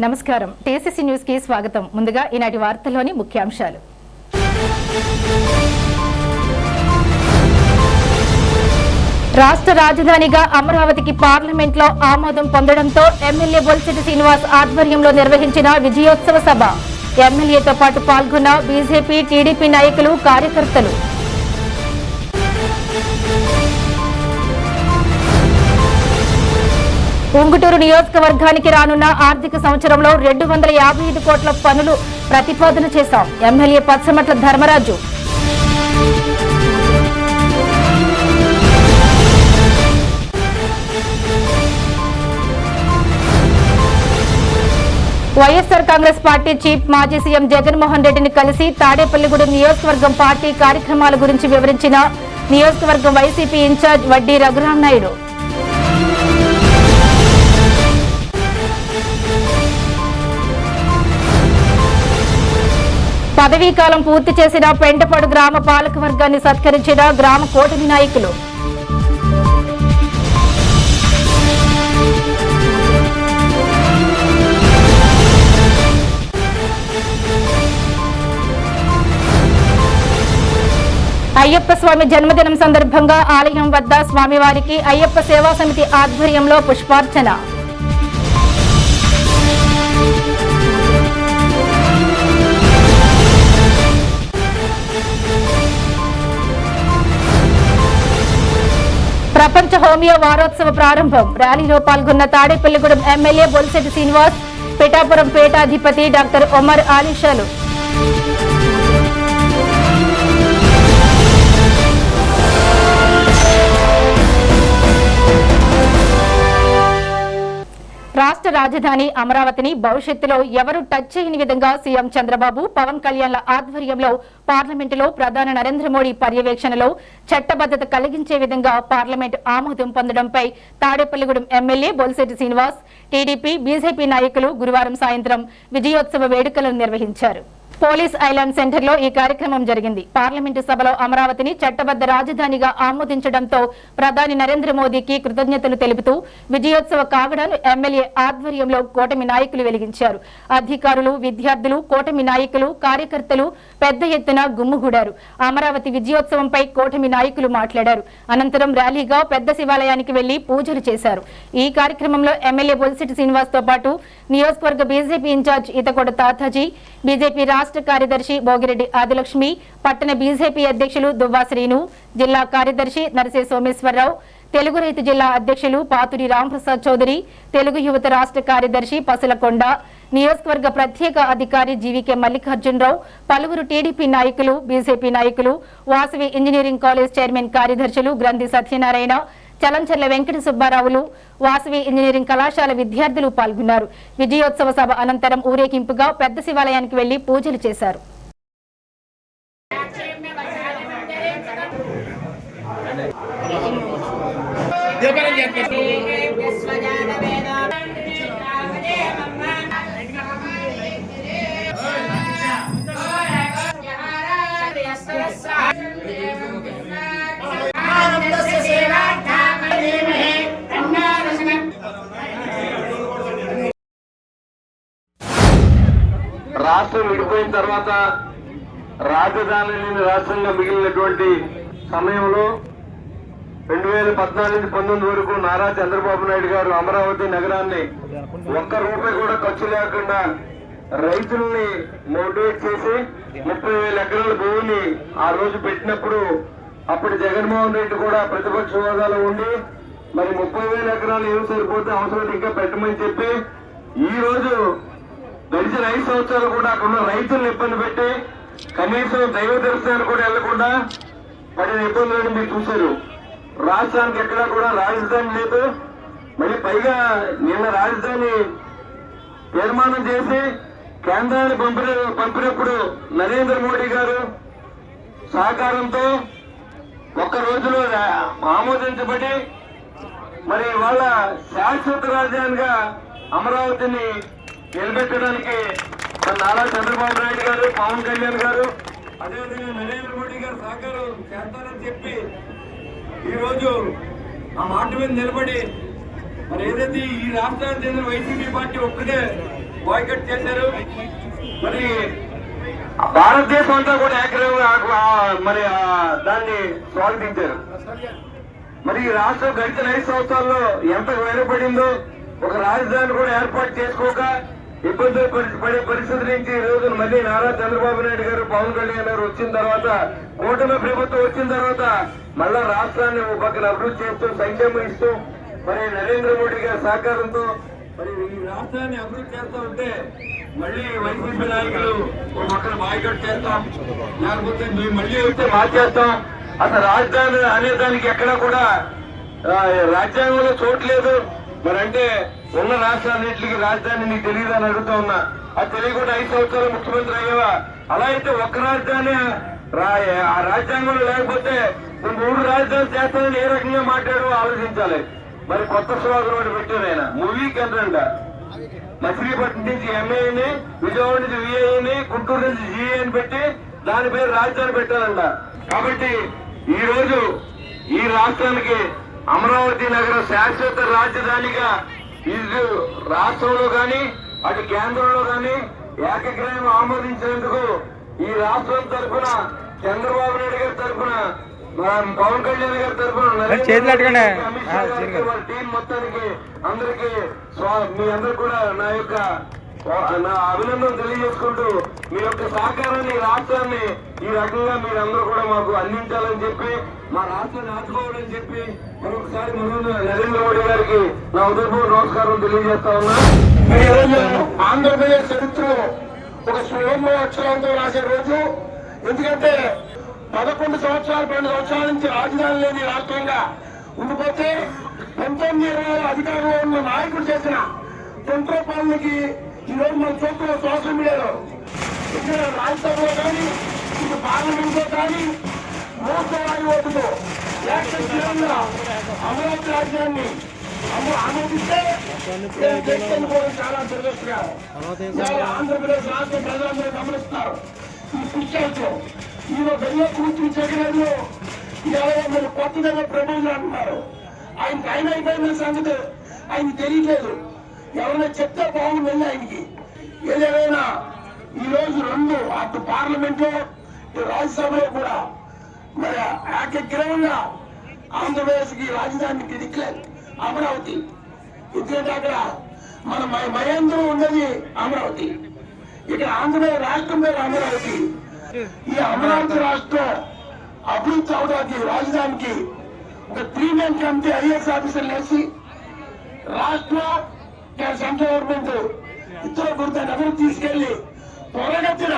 నమస్కారం. TCC news కి స్వాగతం. ముందుగా ఈనాటి వార్తల్లోని ముఖ్యాంశాలు. రాష్ట్ర రాజధానిగా అమరావతికి పార్లమెంట్లో ఆమోదం పొందడంతో ఎమ్మెల్యే బొలిశెట్టి శ్రీనివాస్ ఆధ్వర్యంలో నిర్వహించిన విజయోత్సవ సభ. ఎమ్మెల్యేతో పాటు పాల్గొన్న బీజేపీ, టీడీపీ నాయకులు, కార్యకర్తలు. ఉంగుటూరు నియోజకవర్గానికి రానున్న ఆర్థిక సంవత్సరంలో 255 కోట్ల పనులు ప్రతిపాదన చేశాం. MLA Pachamatla Dharmaraju. YSR Congress party chief మాజీ సీఎం జగన్మోహన్ రెడ్డిని కలిసి తాడేపల్లిగూడెం నియోజకవర్గం పార్టీ కార్యక్రమాల గురించి వివరించిన నియోజకవర్గం వైసీపీ ఇన్ఛార్జ్ వడ్డీ రఘురాం నాయుడు. పదవీకాలం పూర్తి చేసిన పెంటపాడు గ్రామ పాలక వర్గాన్ని సత్కరించిన గ్రామ కూటమి నాయకులు. అయ్యప్ప స్వామి జన్మదినం సందర్భంగా ఆలయం వద్ద స్వామివారికి అయ్యప్ప సేవా సమితి ఆధ్వర్యంలో పుష్పార్చన. ప్రపంచ హోమియో వారోత్సవ ప్రారంభం. ర్యాలీలో పాల్గొన్న తాడేపల్లిగూడెం ఎమ్మెల్యే బొలిశెట్టి శ్రీనివాస్, పిఠాపురం పీఠాధిపతి డాక్టర్ ఒమర్ ఆలిషాలు. రాష్ట్ర రాజధాని అమరావతిని భవిష్యత్తులో ఎవరు టచ్ చేయని విధంగా సీఎం చంద్రబాబు, పవన్ కళ్యాణ్ల ఆధ్వర్యంలో పార్లమెంటులో ప్రధాని నరేంద్ర మోడీ పర్యవేక్షణలో చట్టబద్ధత కలిగించే విధంగా పార్లమెంట్ ఆమోదం పొందడంపై Tadepalligudem MLA Bolisetti Srinivas, TDP, BJP నాయకులు గురువారం సాయంత్రం విజయోత్సవ వేడుకలను నిర్వహించారు. పోలీస్ ఐలాండ్ సెంటర్లో ఈ కార్యక్రమం జరిగింది. పార్లమెంటు సభలో అమరావతిని చట్టబద్ధ రాజధానిగా ఆమోదించడంతో ప్రధాని నరేంద్ర మోదీకి కృతజ్ఞతలు తెలుపుతూ విజయోత్సవ కాగడాను ఎమ్మెల్యే ఆధ్వర్యంలో కూటమి నాయకులు వెలిగించారు. అధికారులు, విద్యార్థులు, కూటమి నాయకులు, కార్యకర్తలు పెద్ద ఎత్తున గుమ్ముగూడారు. అమరావతి విజయోత్సవంపై కూటమి నాయకులు మాట్లాడారు. అనంతరం ర్యాలీగా పెద్ద శివాలయానికి వెళ్లి పూజలు చేశారు. ఈ కార్యక్రమంలో ఎమ్మెల్యే బొలిశెట్టి శ్రీనివాస్ తో పాటు నియోజకవర్గ బీజేపీ ఇన్ఛార్జ్ ఈతకొడ తాతాజీ, బీజేపీ రాష్ట్ర కార్యదర్శి భోగిరెడ్డి ఆదిలక్ష్మి, పట్టణ బీజేపీ అధ్యక్షులు దువ్వా శ్రీను, జిల్లా కార్యదర్శి నరసే సోమేశ్వరరావు, తెలుగు రైతు జిల్లా అధ్యక్షులు పాతురి రాంప్రసాద్ చౌదరి, తెలుగు యువత రాష్ట్ర కార్యదర్శి పసులకొండ, నియోజకవర్గ ప్రత్యేక అధికారి జీవీకే మల్లికార్జునరావు, పలువురు టీడీపీ నాయకులు, బీజేపీ నాయకులు, వాసవి ఇంజనీరింగ్ కాలేజ్ చైర్మన్ కార్యదర్శులు గ్రంథి సత్యనారాయణ, చలంచర్ల వెంకట సుబ్బారావులు, వాసవి ఇంజనీరింగ్ కళాశాల విద్యార్థులు పాల్గొన్నారు. విజయోత్సవ సభ అనంతరం ఊరేగింపుగా పెద్ద శివాలయానికి వెళ్లి పూజలు చేశారు. రాష్ట్రం విడిపోయిన తర్వాత రాజధాని లేని రాష్ట్రంగా మిగిలినటువంటి సమయంలో 2014 నుంచి 19 వరకు నారా చంద్రబాబు నాయుడు గారు అమరావతి నగరాన్ని ఒక్క రూపాయి కూడా ఖర్చు లేకుండా రైతుల్ని మోటివేట్ చేసి 30,000 ఎకరాల భూమిని ఆ రోజు పెట్టినప్పుడు అప్పుడు జగన్మోహన్ రెడ్డి కూడా ప్రతిపక్ష హోదాలో ఉండి మరి 30,000 ఎకరాలు ఏం సరిపోతే అవసరం ఇంకా పెట్టమని చెప్పి ఈ రోజు గడిచిన 5 సంవత్సరాలు కూడా అక్కడ రైతులను ఇబ్బంది పెట్టి కనీసం దైవ దర్శనాలు కూడా వెళ్లకుండా పడిన ఇబ్బందులను మీరు చూశారు. రాష్ట్రానికి ఎక్కడా కూడా రాజధాని లేదు. మరి పైగా నిన్న రాజధాని తీర్మానం చేసి కేంద్రాన్ని పంపినప్పుడు నరేంద్ర మోడీ గారు సహకారంతో ఒక్క రోజులో ఆమోదించబడి మరి వాళ్ళ శాశ్వత రాజధానిగా అమరావతిని నిలబెట్టడానికి నారా చంద్రబాబు నాయుడు గారు, పవన్ కళ్యాణ్ గారు, అదేవిధంగా నరేంద్ర మోడీ గారు సహకారం చేస్తారని చెప్పి ఈరోజు ఆ మాట మీద నిలబడి మరి ఏదైతే ఈ రాష్ట్రానికి చెందిన వైసీపీ పార్టీ ఒక్కటే బాయ్కట్ చేశారు. మరి భారతదేశం అంతా కూడా ఏకగ్రీవంగా మరి దాన్ని స్వాగతించారు. మరి ఈ రాష్ట్రం గడిచిన 5 సంవత్సరాల్లో ఎంత వెనుకబడిందో, ఒక రాజధాని కూడా ఏర్పాటు చేసుకోక ఇబ్బందులు పడే పరిస్థితి నుంచి ఈ రోజు మళ్ళీ నారా చంద్రబాబు నాయుడు గారు, పవన్ కళ్యాణ్ గారు వచ్చిన తర్వాత, కూటమి ప్రభుత్వం వచ్చిన తర్వాత మళ్ళా రాష్ట్రాన్ని ఒక పక్కన అభివృద్ధి చేస్తూ, సంక్షేమం ఇస్తూ, మరి నరేంద్ర మోడీ గారి సహకారంతో మరి ఈ రాష్ట్రాన్ని అభివృద్ధి చేస్తూ ఉంటే మళ్ళీ వైసీపీ నాయకులు ఒక పక్కన బాయ్కట్ చేస్తాం, లేకపోతే మేము మళ్ళీ వస్తే మార్చేస్తాం. అసలు రాజధాని అనేదానికి ఎక్కడా కూడా రాజ్యాంగంలో చోట్లేదు. మరి అంటే ఉన్న రాష్ట్రాలన్నింటికి రాజధాని నీకు తెలియదు అని అడుగుతా ఉన్నా. అది తెలియకుండా 5 సంవత్సరాలు ముఖ్యమంత్రి అయ్యావా? అలా అయితే ఒక్క రాజధాని ఆ రాజ్యాంగంలో లేకపోతే 3 రాజధానులు చేస్తానని ఏ రకంగా మాట్లాడో ఆలోచించాలి. మరి కొత్త స్లోగన్ ఒకటి పెట్టారు ఆయన, మూవీ కేంద్రంట. మచిలీపట్నం నుంచి ఎంఏని, విజయవాడ నుంచి విఐని, గుంటూరు నుంచి జిఏని పెట్టి దాని పేరు రాజధాని పెట్టాలంట. కాబట్టి ఈ రోజు ఈ రాష్ట్రానికి అమరావతి నగరం శాశ్వత రాజధానిగా ఇటు రాష్ట్రంలో కానీ అటు కేంద్రంలో కానీ ఏకగ్రీవం ఆమోదించినందుకు ఈ రాష్ట్రం తరఫున చంద్రబాబు నాయుడు గారి తరఫున, పవన్ కళ్యాణ్ గారి తరఫున, అమిత్ షా గారికి, వాళ్ళ టీం మొత్తానికి అందరికీ మీ అందరు కూడా నా అభినందన తెలియజేసుకుంటూ మీ యొక్క సహకారాన్ని, రాష్ట్రాన్ని ఈ రకంగా మీరందరూ కూడా మాకు అందించాలని చెప్పి, మా రాష్ట్రాన్ని ఆదుకోవాలని చెప్పి మరొకసారి నరేంద్ర మోడీ గారికి నా ఉదయపూర్వ నమస్కారం తెలియజేస్తా ఉన్నా. ఆంధ్రప్రదేశ్ చరిత్రలో ఒక సువర్ణ అక్షరాలతో రాసే రోజు. ఎందుకంటే 11 సంవత్సరాలు 12 సంవత్సరాల నుంచి రాజధాని లేని రాష్ట్రంగా ఉండిపోతే 1920 అధికారంలో ఉన్న నాయకుడు చేసిన తంత్రపాలనకి ఈరోజు మనం చూస్తున్నాం సోషల్ మీడియాలో. ఇక్కడ రాజ్యసభలో కానీ ఇటు పార్లమెంట్ లో కానీ మోసవారి ఓటుతో అమరావతి రాజ్యాన్ని ఆమోదిస్తే చాలా దురదృష్టకరం. ఆంధ్రప్రదేశ్ రాష్ట్ర ప్రజలందరూ గమనిస్తారు ఈ పుష్పాలతో. ఈయన వెళ్ళే కూర్చుని చేయలేదు, మీరు కొత్తగా ప్రపోజల్ అంటున్నారు. ఆయనకి అయిపోయిన సంగతి ఆయనకి తెలియట్లేదు. ఎవరైనా చెప్తే బాగుందండి ఆయనకి. ఏదేమైనా ఈ రోజు 2 అటు పార్లమెంట్ లో ఇటు రాజ్యసభలో కూడా మరి ఏకగ్రీవంగా ఆంధ్రప్రదేశ్ కి రాజధానికి డిక్లేర్ అమరావతి. ఎందుకంటే అక్కడ మన మహేంద్రం ఉన్నది అమరావతి, ఇక్కడ ఆంధ్రప్రదేశ్ రాష్ట్రం పేరు అమరావతి. ఈ అమరావతి రాష్ట్రం అభివృద్ధి అవడానికి రాజధానికి ఒక 3 మెన్ కమిటీ ఐఏఎస్ ఆఫీసర్లు వేసి రాష్ట్ర సెంట్రల్ గవర్నమెంట్ ఇద్దరు గుర్తు నగరం తీసుకెళ్లి త్వరగతిన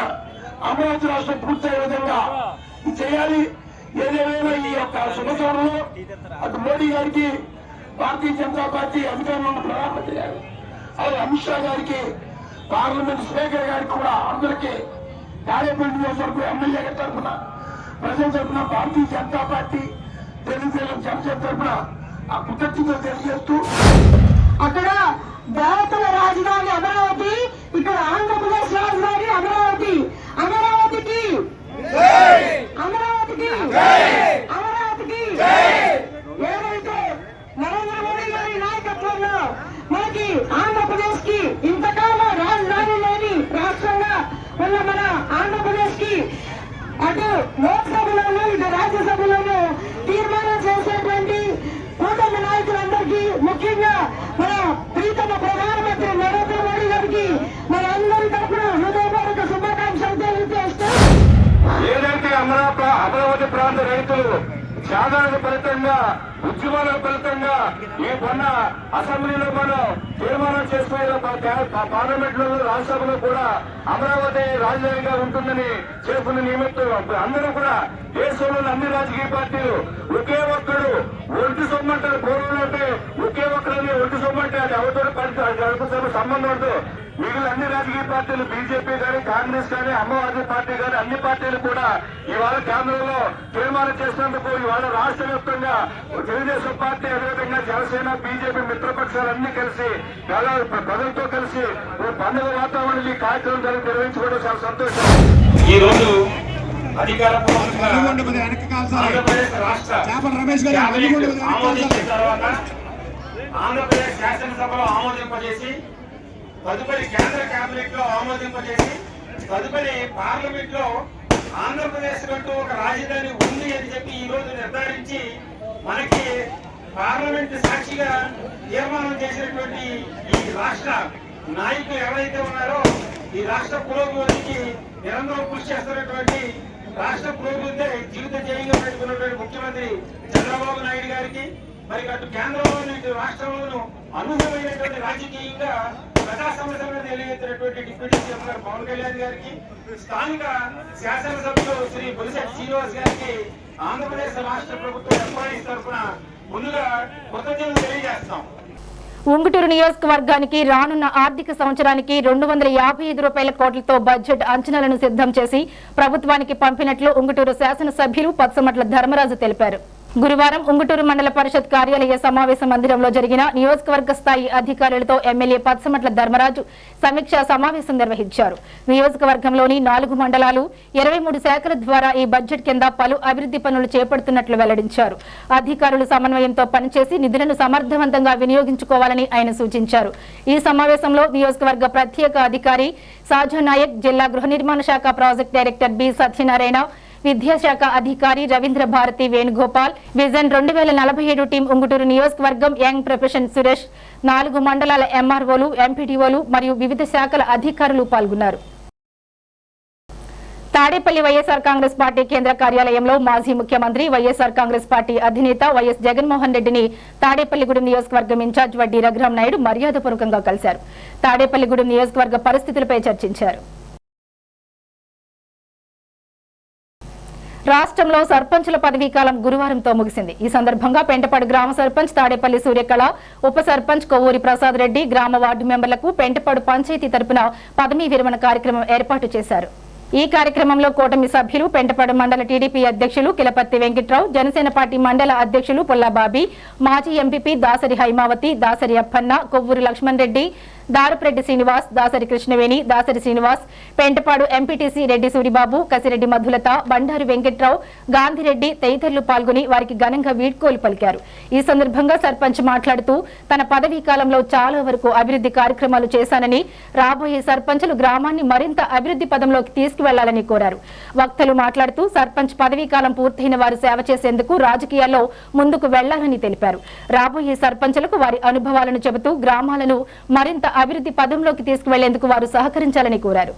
అమరావతి రాష్ట్రం పూర్తయ్యే విధంగా చేయాలి. ఏదేమైనా ఈ యొక్క శుభతోరణలో అటు మోడీ గారికి, భారతీయ జనతా పార్టీ అధికారంలో ఉన్న ప్రధానమంత్రి గారు, అలాగే అమిత్ షా గారికి, పార్లమెంట్ స్పీకర్ గారికి కూడా అందరికీ తాడేపల్లి నియోజకవర్గం ఎమ్మెల్యే గారి తరఫున, ప్రజల తరఫున, భారతీయ జనతా పార్టీ, తెలుగుదేశం జనసేన తరఫున ఆ కృతజ్ఞతలు తెలియజేస్తూ, అక్కడ దేవతల రాజధాని అమరావతి, ఇక్కడ ఆంధ్రప్రదేశ్ రాజధాని అమరావతి. అమరావతికి అమరావతికి అమరావతికి. ఏదైతే నరేంద్ర మోడీ గారి నాయకత్వంలో మనకి ఆంధ్రప్రదేశ్ కి ఇంతకాలం రాజధాని లేని రాష్ట్రంగా ఉన్న మన ఆంధ్రప్రదేశ్ కి అటు లోక్సభలోనూ ఇటు రాజ్యసభలోనూ తీర్మానం చేసేటువంటి కూటమి నాయకులందరికీ, ముఖ్యంగా మన ప్రీతమ ప్రధానమంత్రి నరేంద్ర మోడీ గారికి మన అందరి తరఫున హృదయపూర్వక శుభాకాంక్షలు తెలియజేస్తూ, ఏదైతే అమరావతి ప్రాంత రైతులు త్యాగాల ఫలితంగా, ఉద్యమాల ఫలితంగా ఈ మొన్న అసెంబ్లీలో మనం తీర్మానం చేసుకునే పార్లమెంట్ లో, రాజ్యసభలో కూడా అమరావతి రాజధానిగా ఉంటుందని చేసుకున్న నిమిత్తం అందరూ కూడా దేశంలోని అన్ని రాజకీయ పార్టీలు ఒకే ఒక్కడు ఒంటి సొమ్మంటారు. పూర్వం అంటే ఒకే ఒక్కరిని ఒంటి సొమ్మంటే అది ఎవరితో సంబంధం ఉండదు. మిగిలిన అన్ని రాజకీయ పార్టీలు, బీజేపీ కానీ, కాంగ్రెస్ కానీ, అమ్మవారి పార్టీ కానీ, అన్ని పార్టీలు కూడా ఇవాళ కేంద్రంలో తీర్మానం చేసినందుకు ఇవాళ రాష్ట్ర వ్యాప్తంగా తెలుగుదేశం పార్టీ, అదేవిధంగా జనసేన, బీజేపీ మిత్రపక్షాలన్నీ కలిసి ప్రజలతో కలిసి పండుగ వాతావరణం ఈ కార్యక్రమం నిర్వహించుకోవడం చాలా సంతోషం. ఈ రోజు అధికార ఆంధ్రప్రదేశ్ రాష్ట్ర ఆమోదించిన తర్వాత ఆంధ్రప్రదేశ్ శాసనసభలో ఆమోదింపజేసి తదుపరి కేంద్ర కేబినెట్ లో ఆమోదింపజేసి తదుపరి పార్లమెంట్ లో ఆంధ్రప్రదేశ్ కంటూ ఒక రాజధాని ఉంది అని చెప్పి ఈ రోజు నిర్ధారించి మనకి పార్లమెంట్ సాక్షిగా తీర్మానం చేసినటువంటి ఈ రాష్ట్ర నాయకులు ఎవరైతే ఉన్నారో ఈ రాష్ట్ర పురోగతికి నిరంతరం కృషి చేస్తున్నటువంటి రాష్ట్ర పురోగతి జీవిత ధ్యేయంగా పెట్టుకున్నటువంటి ముఖ్యమంత్రి చంద్రబాబు నాయుడు గారికి మరి అటు కేంద్రంలోని ఇటు రాష్ట్రంలోనూ అనుభవమైనటువంటి రాజకీయంగా ప్రజా సమస్యలను తెలియజేసినటువంటి డిప్యూటీ సీఎం గారు పవన్ కళ్యాణ్ గారికి స్థానిక శాసనసభ్యులు శ్రీ బొలిశెట్టి శ్రీనివాస్ గారికి ఆంధ్రప్రదేశ్ రాష్ట్ర ప్రభుత్వం ఎంప్లాయీస్ తరఫున ముందుగా కృతజ్ఞతలు తెలియజేస్తాం. ఉంగుటూరు నియోజకవర్గానికి రానున్న ఆర్థిక సంవత్సరానికి 255 రూపాయల కోట్లతో బడ్జెట్ అంచనాలను సిద్ధం చేసి ప్రభుత్వానికి పంపినట్లు ఉంగుటూరు శాసనసభ్యులు పచ్చమట్ల ధర్మరాజు తెలిపారు. గురువారం ఉంగుటూరు మండల పరిషత్ కార్యాలయ సమావేశ మందిరంలో జరిగిన నియోజకవర్గ స్థాయి అధికారులతో ఎమ్మెల్యే పచ్చమట్ల ధర్మరాజు సమీక్షా సమావేశం నిర్వహించారు. నియోజకవర్గంలోని 4 మండలాలు 23 శాఖల ద్వారా ఈ బడ్జెట్ కింద పలు అభివృద్ధి పనులు చేపడుతున్నట్లు వెల్లడించారు. అధికారులు సమన్వయంతో పనిచేసి నిధులను సమర్థవంతంగా వినియోగించుకోవాలని ఆయన సూచించారు. ఈ సమావేశంలో నియోజకవర్గ ప్రత్యేక అధికారి సాజా నాయక్, జిల్లా గృహ నిర్మాణ శాఖ ప్రాజెక్ట్ డైరెక్టర్ బి సత్యనారాయణ, విద్యాశాఖ అధికారి రవీంద్ర భారతి వేణుగోపాల్, విజన్ 2047 టీం ఉంగుటూరు నియోజకవర్గం యంగ్ ప్రొఫెషన్ సురేష్, 4 మండలాల ఎంఆర్ఓలు, ఎంపీడీఓలు మరియు వివిధ శాఖల అధికారులు పాల్గొన్నారు. తాడేపల్లి వైఎస్ఆర్ కాంగ్రెస్ పార్టీ కేంద్ర కార్యాలయంలో మాజీ ముఖ్యమంత్రి వైఎస్ఆర్ కాంగ్రెస్ పార్టీ అధినేత వైఎస్ జగన్మోహన్ రెడ్డిని తాడేపల్లిగూడెం నియోజకవర్గం ఇన్ఛార్జ్ వడ్డీ రఘురాం నాయుడు మర్యాదపూర్వకంగా కలిశారు. తాడేపల్లిగూడెం నియోజకవర్గ పరిస్థితులపై చర్చించారు. రాష్ట్రంలో సర్పంచుల పదవీకాలం గురువారంతో ముగిసింది. ఈ సందర్భంగా పెంటపాడు గ్రామ సర్పంచ్ తాడేపల్లి సూర్యకళ, ఉప సర్పంచ్ కొవ్వూరి ప్రసాద్ రెడ్డి, గ్రామ వార్డు మెంబర్లకు పెంటపాడు పంచాయతీ తరపున పదవీ విరమణ కార్యక్రమం ఏర్పాటు చేశారు. ఈ కార్యక్రమంలో కూటమి సభ్యులు, పెంటపాడు మండల టీడీపీ అధ్యక్షులు కిలపత్తి వెంకట్రావు, జనసేన పార్టీ మండల అధ్యక్షులు పుల్లాబాబీ, మాజీ ఎంపీపీ దాసరి హైమావతి, దాసరి అప్పన్న, కొవ్వూరి లక్ష్మణ్ రెడ్డి, దారుప్రెడ్డి శ్రీనివాస్, దాసరి కృష్ణవేణి, దాసరి శ్రీనివాస్, పెంటపాడు ఎంపీటీసీ రెడ్డి సూరిబాబు, కసిరెడ్డి మధులత, బండారు వెంకట్రావు, గాంధిరెడ్డి తదితరులు పాల్గొని వారికి ఘనంగా వీడ్కోలు పలికారు. ఈ సందర్భంగా సర్పంచ్ మాట్లాడుతూ తన పదవీ కాలంలో చాలా వరకు అభివృద్ధి కార్యక్రమాలు చేశానని, రాబోయే సర్పంచులు గ్రామాన్ని మరింత అభివృద్ధి పదంలోకి తీసుకువెళ్లాలని కోరారు. వక్తలు మాట్లాడుతూ సర్పంచ్ పదవీ కాలం పూర్తయిన వారు సేవ చేసేందుకు రాజకీయాల్లో ముందుకు వెళ్లాలని తెలిపారు. రాబోయే సర్పంచులకు వారి అనుభవాలను చెబుతూ గ్రామాలను మరింత అభివృద్ధి పదంలోకి తీసుకువెళ్లేందుకు వారు సహకరించాలని కోరారు.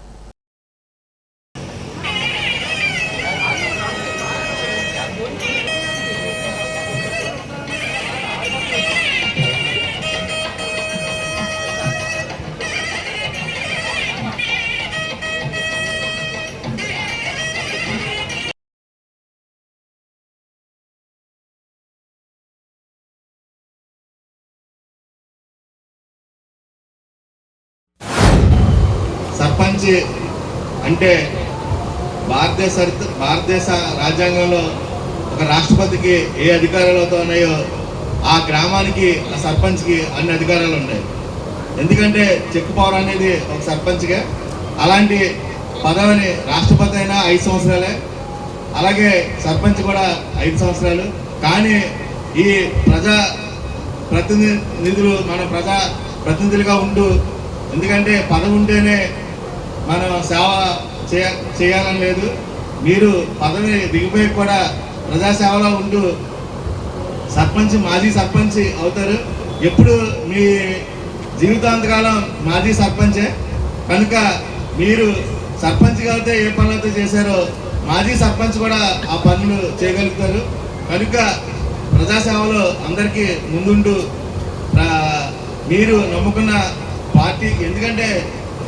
సర్పంచ్ అంటే భారతదేశ రాజ్యాంగంలో ఒక రాష్ట్రపతికి ఏ అధికారాలు ఉన్నాయో ఆ గ్రామానికి ఆ సర్పంచ్కి అన్ని అధికారాలు ఉన్నాయి. ఎందుకంటే చెక్ పవర్ అనేది ఒక సర్పంచ్గా, అలాంటి పదవిని రాష్ట్రపతి అయినా 5 సంవత్సరాలే, అలాగే సర్పంచ్ కూడా 5 సంవత్సరాలు. కానీ ఈ ప్రజా ప్రతినిధులు మన ప్రజా ప్రతినిధులుగా ఉంటూ, ఎందుకంటే పదవి ఉంటేనే మనం సేవ చేయాలని లేదు, మీరు పదవి దిగిపోయి కూడా ప్రజాసేవలో ఉంటూ సర్పంచ్, మాజీ సర్పంచ్ అవుతారు. ఎప్పుడు మీ జీవితాంతకాలం మాజీ సర్పంచే కనుక మీరు సర్పంచ్గా అయితే ఏ పనులైతే చేశారో మాజీ సర్పంచ్ కూడా ఆ పనులు చేయగలుగుతారు. కనుక ప్రజాసేవలో అందరికీ ముందుంటూ మీరు నమ్ముకున్న పార్టీ, ఎందుకంటే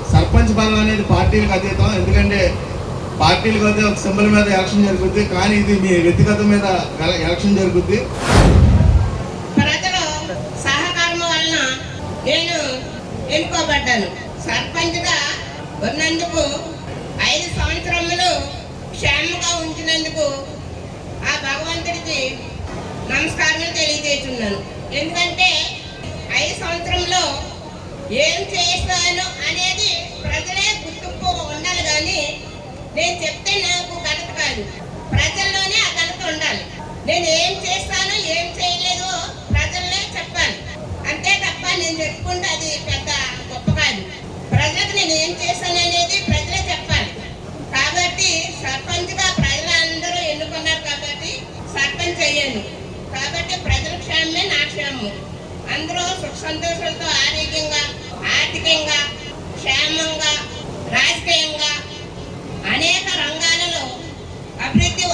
సర్పంచ్ బలం అనేది పార్టీలకు అతీతం. ఎందుకంటే పార్టీలకు అయితే ఒక సింబల్ మీద ఎలక్షన్ జరుగుద్ది, కానీ ఇది మీ వ్యక్తిగతం మీద ఎలక్షన్ జరుగుద్ది. ప్రజల సహకారం వలన నేను ఎన్నుకోబడ్డాను. సర్పంచ్గా ఉన్నందుకు 5 సంవత్సరములు క్షేమంగా ఉంచినందుకు ఆ భగవంతుడికి నమస్కారాలు తెలియజేస్తున్నాను. ఎందుకంటే 5 సంవత్సరంలో ఏం చేస్తాను అనేది ప్రజలే గుర్తింపు ఉండాలి, కానీ నేను చెప్తే నాకు ఘనత కాదు, ప్రజల్లోనే ఆ ఘనత ఉండాలి. నేను ఏం చేస్తాను ఏం చేయలేదు ప్రజలనే చెప్పాలి, అంతే తప్ప నేను చెప్పుకుంటే అది పెద్ద గొప్ప కాదు. నేను ఏం చేశాను అనేది ప్రజలే చెప్పాలి. కాబట్టి సర్పంచ్గా ప్రజలందరూ ఎన్నుకున్నారు కాబట్టి సర్పంచ్ అయ్యాను. కాబట్టి ప్రజల క్షేమమే నా క్షేమం. అందరూ సుఖ సంతోషాలతో ఆరోగ్యంగా, ఆర్థికంగా, క్షేమంగా, రాజకీయంగా అనేక రంగాలలో అభివృద్ధి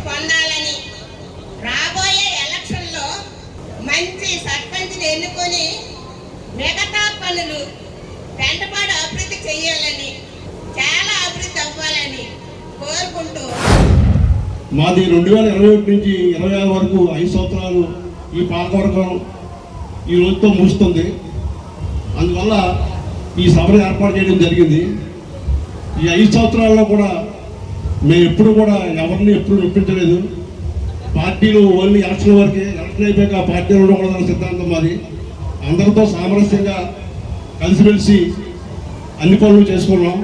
పొందాలని రాబోయే ఎలక్షన్లో మంచి సర్పంచ్ని ఎన్నుకొని మిగతా పనులు వెంటపాటు అభివృద్ధి చేయాలని, చాలా అభివృద్ధి అవ్వాలని కోరుకుంటూ మాది 2021 నుంచి 26 వరకు 5 సంవత్సరాలు ఈ పాలకవర్గం ఈ రోజుతో ముగుస్తుంది. అందువల్ల ఈ సభను ఏర్పాటు చేయడం జరిగింది. ఈ 5 సంవత్సరాల్లో కూడా మేము ఎప్పుడు కూడా ఎవరిని ఎప్పుడు నొప్పించలేదు. పార్టీలు ఓన్లీ ఎలక్షన్ వరకే, ఎలక్షన్ అయిపోయాక ఆ పార్టీలు ఉండకూడదన్న సిద్ధాంతం మాది. అందరితో సామరస్యంగా కలిసిమెలిసి అన్ని పనులు చేసుకున్నాం.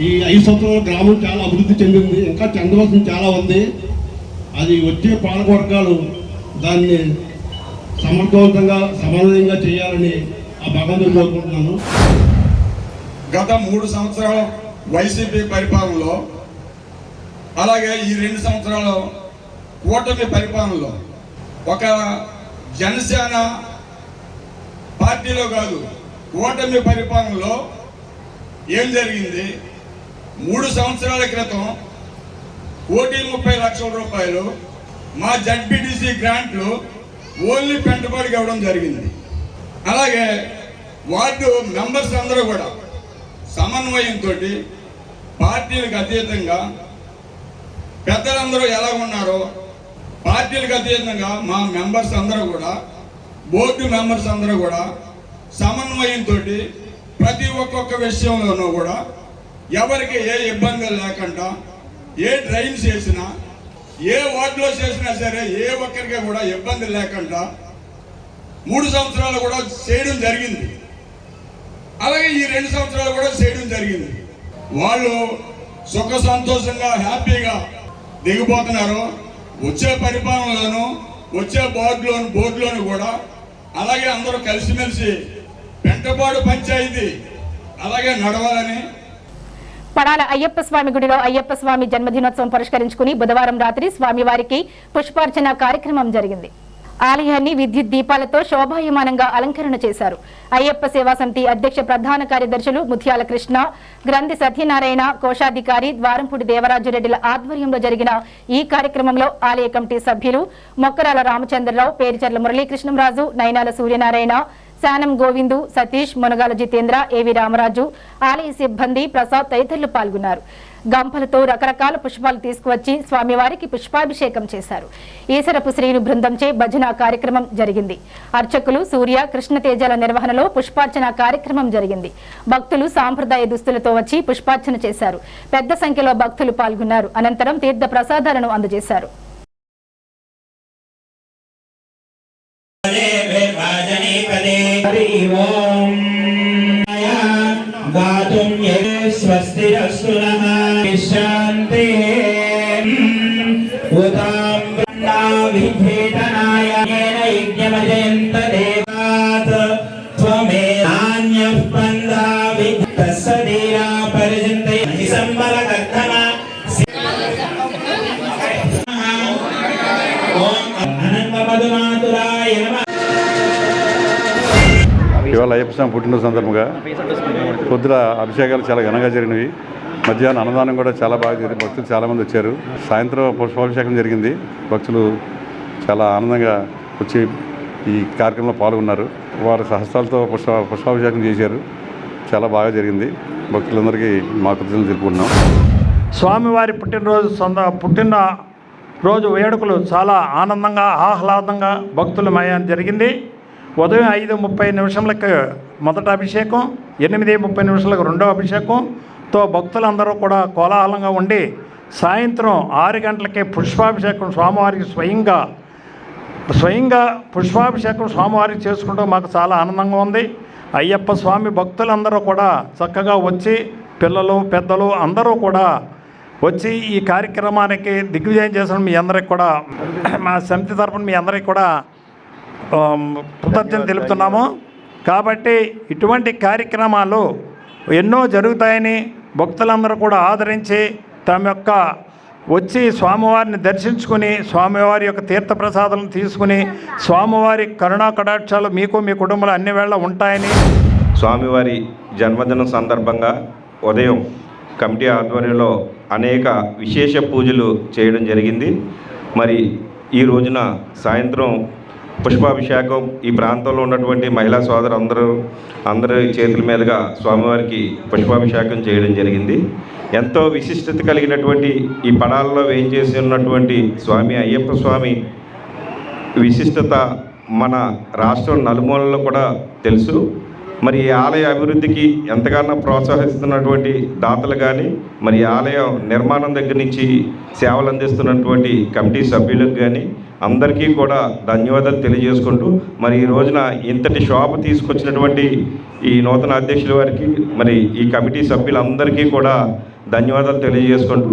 ఈ 5 సంవత్సరాల గ్రామం చాలా అభివృద్ధి చెందింది, ఇంకా చెందవలసింది చాలా ఉంది. అది వచ్చే పాలకవర్గాలు దాన్ని సమర్థవంతంగా సమన్వయంగా చేయాలని ఆ భగవంతుని కోరుకుంటున్నాను. గత 3 సంవత్సరాల వైసీపీ పరిపాలనలో, అలాగే ఈ 2 సంవత్సరాలు కూటమి పరిపాలనలో ఒక జనసేన పార్టీలో కాదు, కూటమి పరిపాలనలో ఏం జరిగింది? 3 సంవత్సరాల క్రితం 1,30,00,000 రూపాయలు మా జడ్పీటీసీ గ్రాంట్లు ఓన్లీ పెంటపాడికి ఇవ్వడం జరిగింది. అలాగే వార్డు మెంబర్స్ అందరూ కూడా సమన్వయంతో పార్టీలకు అతీతంగా పెద్దలందరూ ఎలా ఉన్నారో పార్టీలకు అతీతంగా మా మెంబర్స్ అందరూ కూడా, బోర్డు మెంబర్స్ అందరూ కూడా సమన్వయంతో ప్రతి ఒక్కొక్క విషయంలోనూ కూడా ఎవరికి ఏ ఇబ్బందులు లేకుండా, ఏ డ్రైన్స్ చేసినా, ఏ వార్డులో చేసినా సరే ఏ ఒక్కరికి కూడా ఇబ్బంది లేకుండా 3 సంవత్సరాలు కూడా చేయడం జరిగింది. అలాగే ఈ 2 సంవత్సరాలు కూడా చేయడం జరిగింది. వాళ్ళు సుఖ సంతోషంగా హ్యాపీగా దిగిపోతున్నారు. వచ్చే పరిపాలనలోను, వచ్చే బోర్డులోను కూడా అలాగే అందరూ కలిసిమెలిసి పెంటపాడు పంచాయతీ అలాగే నడవాలని. పడాల అయ్యప్ప స్వామి గుడిలో అయ్యప్ప స్వామి జన్మదినోత్సవం పురస్కరించుకుని బుధవారం రాత్రి స్వామివారికి పుష్పార్చన కార్యక్రమం జరిగింది. ఆలయాన్ని విద్యుత్ దీపాలతో శోభాయమానంగా అలంకరణ చేశారు. అయ్యప్ప సేవా సమితి అధ్యక్ష ప్రధాన కార్యదర్శులు ముత్యాల కృష్ణ, గ్రంథి సత్యనారాయణ, కోశాధికారి ద్వారంపూడి దేవరాజురెడ్డిల ఆధ్వర్యంలో జరిగిన ఈ కార్యక్రమంలో ఆలయ కమిటీ సభ్యులు మొక్కరాల రామచంద్రరావు, పేరిచర్ల మురళీకృష్ణంరాజు, నైనాల సూర్యనారాయణ, శానం గోవిందు, సతీష్, మునగాల జితేంద్ర, ఏవి రామరాజు, ఆలయ సిబ్బంది, ప్రసాద్ తదితరులు పాల్గొన్నారు. గంపలతో రకరకాల పుష్పాలు తీసుకువచ్చి స్వామివారికి పుష్పాభిషేకం చేశారు. ఈసరపు శ్రీను బృందంచే భజన కార్యక్రమం జరిగింది. అర్చకులు సూర్య, కృష్ణతేజల నిర్వహణలో పుష్పార్చన కార్యక్రమం జరిగింది. భక్తులు సాంప్రదాయ దుస్తులతో వచ్చి పుష్పార్చన చేశారు. పెద్ద సంఖ్యలో భక్తులు పాల్గొన్నారు. అనంతరం తీర్థ ప్రసాదాలను అందజేశారు. స్వస్తిరస్తు నః శాంతిః ఉదాం విధేతనాయ యజ్ఞమజయంత దేవాత్ త్వమేనాన్యః పందా విత్తస్సదీరా పరిజంతే సంబలకర్ధమ ఓం అనంతపదమాతురాయ నమః. ఇవాళ అయ్యప్ప స్వామి పుట్టినరోజు సందర్భంగా పొద్దున అభిషేకాలు చాలా ఘనంగా జరిగినవి. మధ్యాహ్నం అన్నదానం కూడా చాలా బాగా జరిగింది. భక్తులు చాలామంది వచ్చారు. సాయంత్రం పుష్పాభిషేకం జరిగింది. భక్తులు చాలా ఆనందంగా వచ్చి ఈ కార్యక్రమంలో పాల్గొన్నారు. వారి సహస్రాలతో పుష్పాభిషేకం చేశారు. చాలా బాగా జరిగింది. భక్తులందరికీ మా కృతజ్ఞతలు తెలుపుకున్నాం. స్వామివారి పుట్టినరోజు వేడుకలు చాలా ఆనందంగా, ఆహ్లాదంగా భక్తులమయం జరిగింది. ఉదయం 5:30 మొదట అభిషేకం, 8:30 రెండో అభిషేకంతో భక్తులందరూ కూడా కోలాహలంగా ఉండి సాయంత్రం 6 గంటలకే పుష్పాభిషేకం స్వామివారికి స్వయంగా పుష్పాభిషేకం స్వామివారికి చేసుకుంటూ మాకు చాలా ఆనందంగా ఉంది. అయ్యప్ప స్వామి భక్తులందరూ కూడా చక్కగా వచ్చి, పిల్లలు పెద్దలు అందరూ కూడా వచ్చి ఈ కార్యక్రమానికి దిగ్విజయం చేసిన మీ అందరికి కూడా, మా సమితి తరఫున మీ అందరికి కూడా కృతజ్ఞతలు తెలుపుతున్నాము. కాబట్టి ఇటువంటి కార్యక్రమాలు ఎన్నో జరుగుతాయని భక్తులందరూ కూడా ఆదరించి తమ యొక్క వచ్చి స్వామివారిని దర్శించుకుని స్వామివారి యొక్క తీర్థప్రసాదాలను తీసుకుని స్వామివారి కరుణా కటాక్షాలు మీకు మీ కుటుంబంలో అన్ని వేళ ఉంటాయని. స్వామివారి జన్మదినం సందర్భంగా ఉదయం కమిటీ ఆధ్వర్యంలో అనేక విశేష పూజలు చేయడం జరిగింది. మరి ఈ రోజున సాయంత్రం పుష్పాభిషేకం ఈ ప్రాంతంలో ఉన్నటువంటి మహిళా సోదరు అందరి చేతుల మీదుగా స్వామివారికి పుష్పాభిషేకం చేయడం జరిగింది. ఎంతో విశిష్టత కలిగినటువంటి ఈ పడాలలో వేయించేసి ఉన్నటువంటి స్వామి అయ్యప్ప స్వామి విశిష్టత మన రాష్ట్రం నలుమూలలో కూడా తెలుసు. మరి ఈ ఆలయ అభివృద్ధికి ఎంతగానో ప్రోత్సహిస్తున్నటువంటి దాతలు కానీ, మరి ఆలయం నిర్మాణం దగ్గర నుంచి సేవలు అందిస్తున్నటువంటి కమిటీ సభ్యులకు కానీ అందరికీ కూడా ధన్యవాదాలు తెలియజేసుకుంటూ, మరి ఈ రోజున ఇంతటి శోభ తీసుకొచ్చినటువంటి ఈ నూతన అధ్యక్షుల వారికి, మరి ఈ కమిటీ సభ్యులందరికీ కూడా ధన్యవాదాలు తెలియజేసుకుంటూ,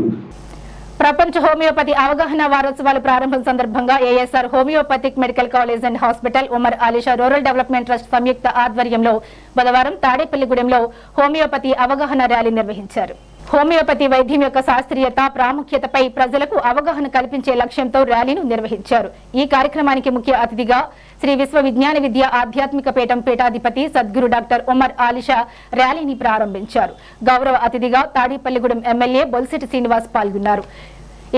ప్రపంచ హోమియోపతి అవగాహన వారోత్సవాల ప్రారంభం సందర్భంగా ASR homeopathic medical college and hospital Umar Alisha rural development trust సంయుక్త ఆధ్వర్యంలో బుధవారం తాడేపల్లిగూడెంలో హోమియోపతి అవగాహన ర్యాలీ నిర్వహించారు. హోమియోపతి వైద్యం యొక్క శాస్త్రీయత, ప్రాముఖ్యతపై ప్రజలకు అవగాహన కల్పించే లక్ష్యంతో ర్యాలీను నిర్వహించారు. ఈ కార్యక్రమానికి ముఖ్య అతిథిగా శ్రీ విశ్వ విజ్ఞాన విద్య ఆధ్యాత్మిక పీఠం పీఠాధిపతి సద్గురు డాక్టర్ ఉమర్ ఆలిషా ర్యాలీని ప్రారంభించారు. గౌరవ అతిథిగా తాడేపల్లిగూడెం ఎమ్మెల్యే బొలిశెట్టి శ్రీనివాస్ పాల్గొన్నారు.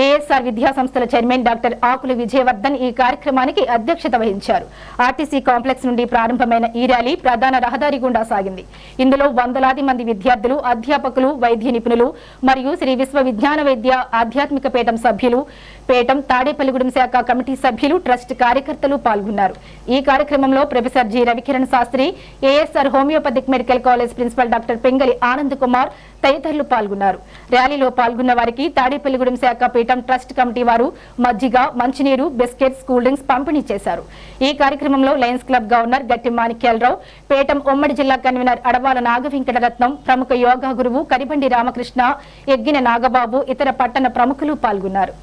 ఏఎస్ఆర్ విద్యా సంస్థల చైర్మన్ డాక్టర్ ఆకుల విజయవర్ధన్ ఈ కార్యక్రమానికి అధ్యక్షత వహించారు. ఆర్టీసీ కాంప్లెక్స్ నుండి ప్రారంభమైన ఈ ర్యాలీ ప్రధాన రహదారి గుండా సాగింది. ఇందులో వందలాది మంది విద్యార్థులు, అధ్యాపకులు, వైద్య నిపుణులు మరియు శ్రీ విశ్వ విజ్ఞాన వైద్య ఆధ్యాత్మిక పీఠం సభ్యులు, పీఠం తాడేపల్లిగూడెం శాఖ కమిటీ సభ్యులు, ట్రస్ట్ కార్యకర్తలు పాల్గొన్నారు. ఈ కార్యక్రమంలో professor G Ravikiran Shastri, ASR homeopathic medical college principal doctor Pengali Anand Kumar తదితరులు పాల్గొన్నారు. ర్యాలీలో పాల్గొన్న వారికి తాడేపల్లిగూడెం శాఖ పీఠం ట్రస్ట్ కమిటీ వారు మజ్జిగ, మంచినీరు, బిస్కెట్స్, కూల్ డ్రింక్స్ పంపిణీ చేశారు. ఈ కార్యక్రమంలో లయన్స్ క్లబ్ గవర్నర్ గట్టి మాణిక్యాలరావు, పీఠం ఉమ్మడి జిల్లా కన్వీనర్ అడవాల నాగవెంకటరత్నం, ప్రముఖ యోగా గురువు కరిబండి రామకృష్ణ, ఎగ్గిన నాగబాబు, ఇతర పట్టణ ప్రముఖులు పాల్గొన్నారు.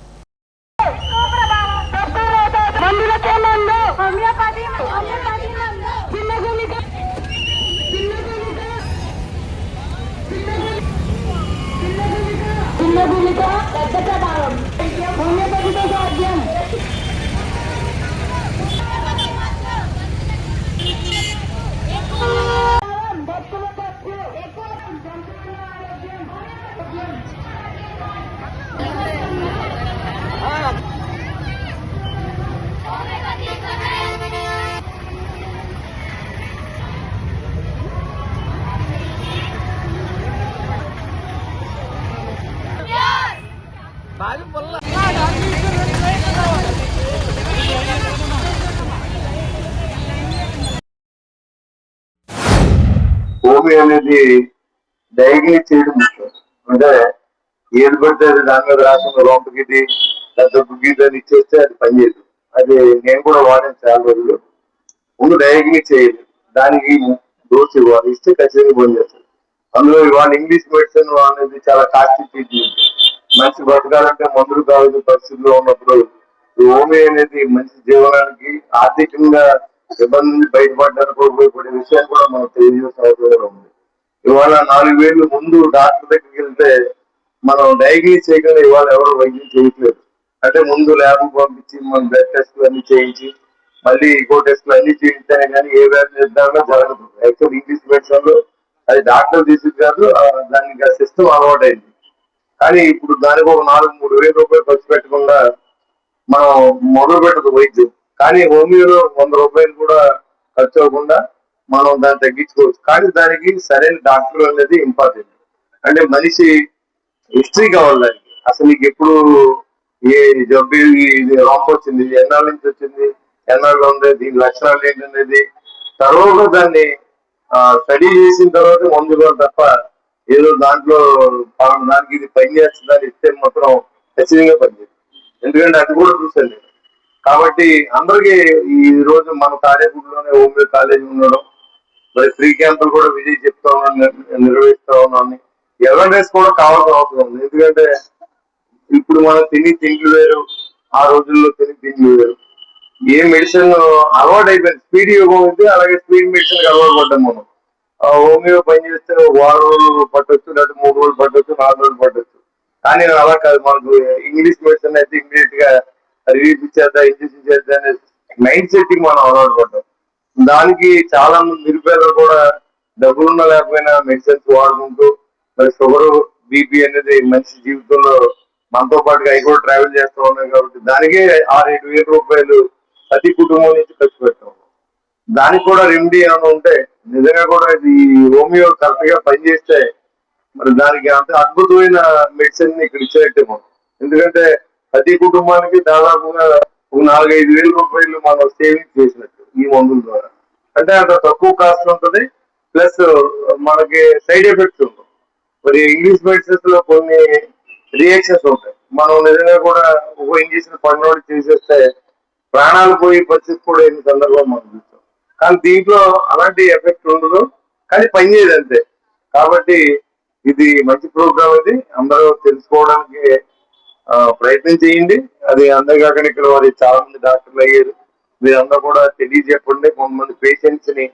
హోమియో అనేది డయాగ్నోస్ చేయడం ముఖ్యం. అంటే ఏది పడితే అది దాని మీద రాసిన లోపలికి పెద్ద గీతని ఇచ్చేస్తే అది పనిచేయదు. అది నేను కూడా వాడాను చాలా రోజులు. ముందు డయాగ్నోస్ చేయాలి, దానికి డోస్ ఇవ్వాలి, ఇస్తే ఖచ్చితంగా పనిచేస్తుంది. అందులో ఇవాళ ఇంగ్లీష్ మెడిసిన్ అనేది చాలా కాస్ట్లీ ట్రీట్మెంట్. మంచి బతకాలంటే మందులు కావాల్సిన పరిస్థితుల్లో ఉన్నప్పుడు హోమియో అనేది మంచి జీవనానికి, ఆర్థికంగా ఇబ్బంది నుంచి బయటపడడానికి ఉపయోగపడే విషయాన్ని కూడా మనం తెలియజేసిన అవసరం ఉంది. ఇవాళ 4,000 ముందు డాక్టర్ దగ్గరికి వెళ్తే మనం డయాగ్నోస్ చేయకుండా ఇవాళ ఎవరు వైద్యం చేయట్లేదు. అంటే ముందు ల్యాబ్ పంపించి మనం బ్లడ్ టెస్ట్లు అన్ని చేయించి మళ్ళీ ఇంకో టెస్ట్లు అన్ని చేయించానే కానీ ఏ వ్యాధి నిర్ధారణ జరగదు. యాక్చువల్ ఇంగ్లీష్ మెడిసిన్ లో అది డాక్టర్ తీసుకు కాదు, దానికి సిస్టమ్ అలవాటు అయింది. కానీ ఇప్పుడు దానికి ఒక 4-3 రూపాయలు ఖర్చు పెట్టకుండా మనం మొదలు పెట్టదు వైద్యం. కానీ హోమియోలో 100 రూపాయలు కూడా ఖర్చు అవ్వకుండా మనం దాన్ని తగ్గించుకోవచ్చు. కానీ దానికి సరైన డాక్టర్ అనేది ఇంపార్టెంట్. అంటే మనిషి హిస్టరీ కావాలి దానికి. అసలు నీకు ఎప్పుడు ఏ జబ్బు, ఇది రాంప్ వచ్చింది, ఎన్నాళ్ళ నుంచి వచ్చింది, ఎన్నాళ్ళు ఉంది, దీని లక్షణాలు ఏంటనేది తర్వాత దాన్ని స్టడీ చేసిన తర్వాత మందులో తప్ప ఏదో దాంట్లో దానికి ఇది పని చేస్తుందని ఇస్తే మాత్రం ఖచ్చితంగా పనిచేస్తుంది. ఎందుకంటే అది కూడా చూసాను నేను. కాబట్టి అందరికీ ఈ రోజు మన తాడేపూడిలోనే హోమియో కాలేజీ ఉండడం, మరి ఫ్రీ క్యాంపులు కూడా విజయ్ చెప్తా ఉన్నాను, నిర్వహిస్తా ఉన్నాను. అవేర్నెస్ కూడా కావాల్సిన అవసరం ఉంది. ఎందుకంటే ఇప్పుడు మనం తిండ్లు వేరు, ఆ రోజుల్లో తిండ్లు వేరు. ఏ మెడిసిన్ అలవాటు అయిపోయింది. స్పీడ్ యోగం ఉంది, అలాగే స్పీడ్ మెడిసిన్ అలవాటు పడ్డాం మనం. హోమియో పని చేస్తే 1 వారం రోజులు పట్టొచ్చు, లేకపోతే 3 రోజులు పట్టొచ్చు, 4 రోజులు పట్టొచ్చు. కానీ అలా కాదు, మనకు ఇంగ్లీష్ మెడిసిన్ అయితే ఇమీడియట్ గా రిలీఫ్ ఇచ్చేద్దా, ఇంజక్షన్ చేద్దా అనే మైండ్ సెట్ కి మనం అలవాటు పడ్డాం. దానికి చాలా మంది నిరుపేదలు కూడా డబ్బులున్నా లేకపోయినా మెడిసిన్స్ వాడుకుంటూ మరి షుగర్, బీపీ అనేది మనిషి జీవితంలో మనతో పాటుగా అవి కూడా ట్రావెల్ చేస్తూ ఉన్నాయి కాబట్టి దానికే 6-7 వేల రూపాయలు ప్రతి కుటుంబం నుంచి ఖర్చు పెట్టాం. దానికి కూడా రెమెడీ ఏమైనా ఉంటే నిజంగా కూడా ఇది హోమియో కరెక్ట్ గా పనిచేస్తే మరి దానికి అంత అద్భుతమైన మెడిసిన్ ఇక్కడ ఇచ్చినట్టే మనం. ఎందుకంటే ప్రతి కుటుంబానికి దాదాపుగా ఒక 4-5 వేల రూపాయలు మనం సేవింగ్ చేసినట్టు ఈ మందుల ద్వారా. అంటే అంత తక్కువ కాస్ట్ ఉంటుంది, ప్లస్ మనకి సైడ్ ఎఫెక్ట్స్ ఉంటాయి. మరి ఇంగ్లీష్ మెడిసిన్స్ లో కొన్ని రియాక్షన్స్ ఉంటాయి. మనం నిజంగా కూడా ఒక ఇంజక్షన్ పడినోడు చేసేస్తే ప్రాణాలు పోయే పరిస్థితి కూడా ఎన్ని సందర్భాలు మనం చూస్తాం. కానీ దీంట్లో అలాంటి ఎఫెక్ట్ ఉండదు, కానీ పనిచేయదు అంతే. కాబట్టి ఇది మంచి ప్రోగ్రామ్. ఇది అందరూ తెలుసుకోవడానికి ప్రయత్నం చేయండి. అది అందరికాక ఇక్కడ వారి చాలా మంది డాక్టర్లు అయ్యారు. మీరందరూ కూడా తెలియజెప్పండి. కొంతమంది పేషెంట్స్ ని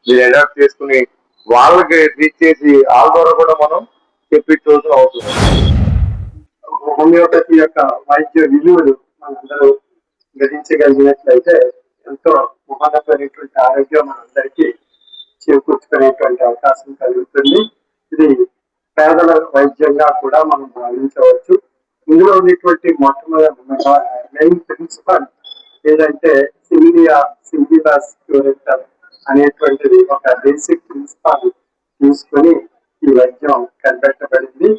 మీరు అడాప్ట్ చేసుకుని వాళ్ళకి ట్రీట్ చేసి వాళ్ళ ద్వారా కూడా మనం చెప్పించవలసిన అవసరం. హోమియోపతి యొక్క వైద్య విలువలు మనందరూ గ్రహించగలిగినట్లయితే ఎంతో మహోన్నతమైనటువంటి ఆరోగ్యం మనందరికీ చేకూర్చుకునేటువంటి అవకాశం కలుగుతుంది. ఇది పేదల వైద్యంగా కూడా మనం భావించవచ్చు. ఇందులో ఉన్నటువంటి మొట్టమొదటి మెయిన్ ప్రిన్సిపల్ ఏదంటే సింబియాస్ క్యూరేటర్ అనేటువంటిది ఒక బేసిక్ ప్రిన్సిపల్ తీసుకొని ఈ వైద్యం కనిపెట్టబడింది.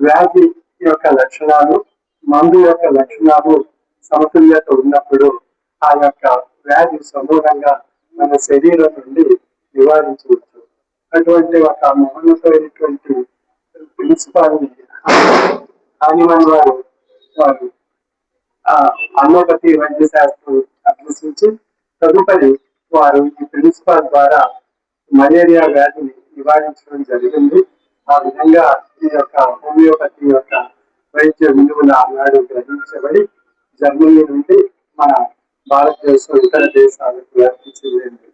వ్యాధి యొక్క లక్షణాలు, మందు యొక్క లక్షణాలు సమతుల్యత ఉన్నప్పుడు ఆ యొక్క వ్యాధి సమూలంగా మన శరీరం నుండి నివారించవచ్చు. అటువంటి ఒక మహోన్నతమైనటువంటి ప్రిన్సిపాల్ ని హానిమన్ వారు అలోపతి వైద్య శాస్త్రం అభ్యసించి తదుపరి వారు ఈ ప్రిన్సిపాల్ ద్వారా మలేరియా వ్యాధిని నివారించడం జరిగింది. ఆ విధంగా ఈ యొక్క హోమియోపతి యొక్క వైద్య విలువలు ఆనాడు గ్రహించబడి జర్మనీ నుండి మన భారతదేశం ఇతర దేశాలకు వ్యాప్తి చెందింది.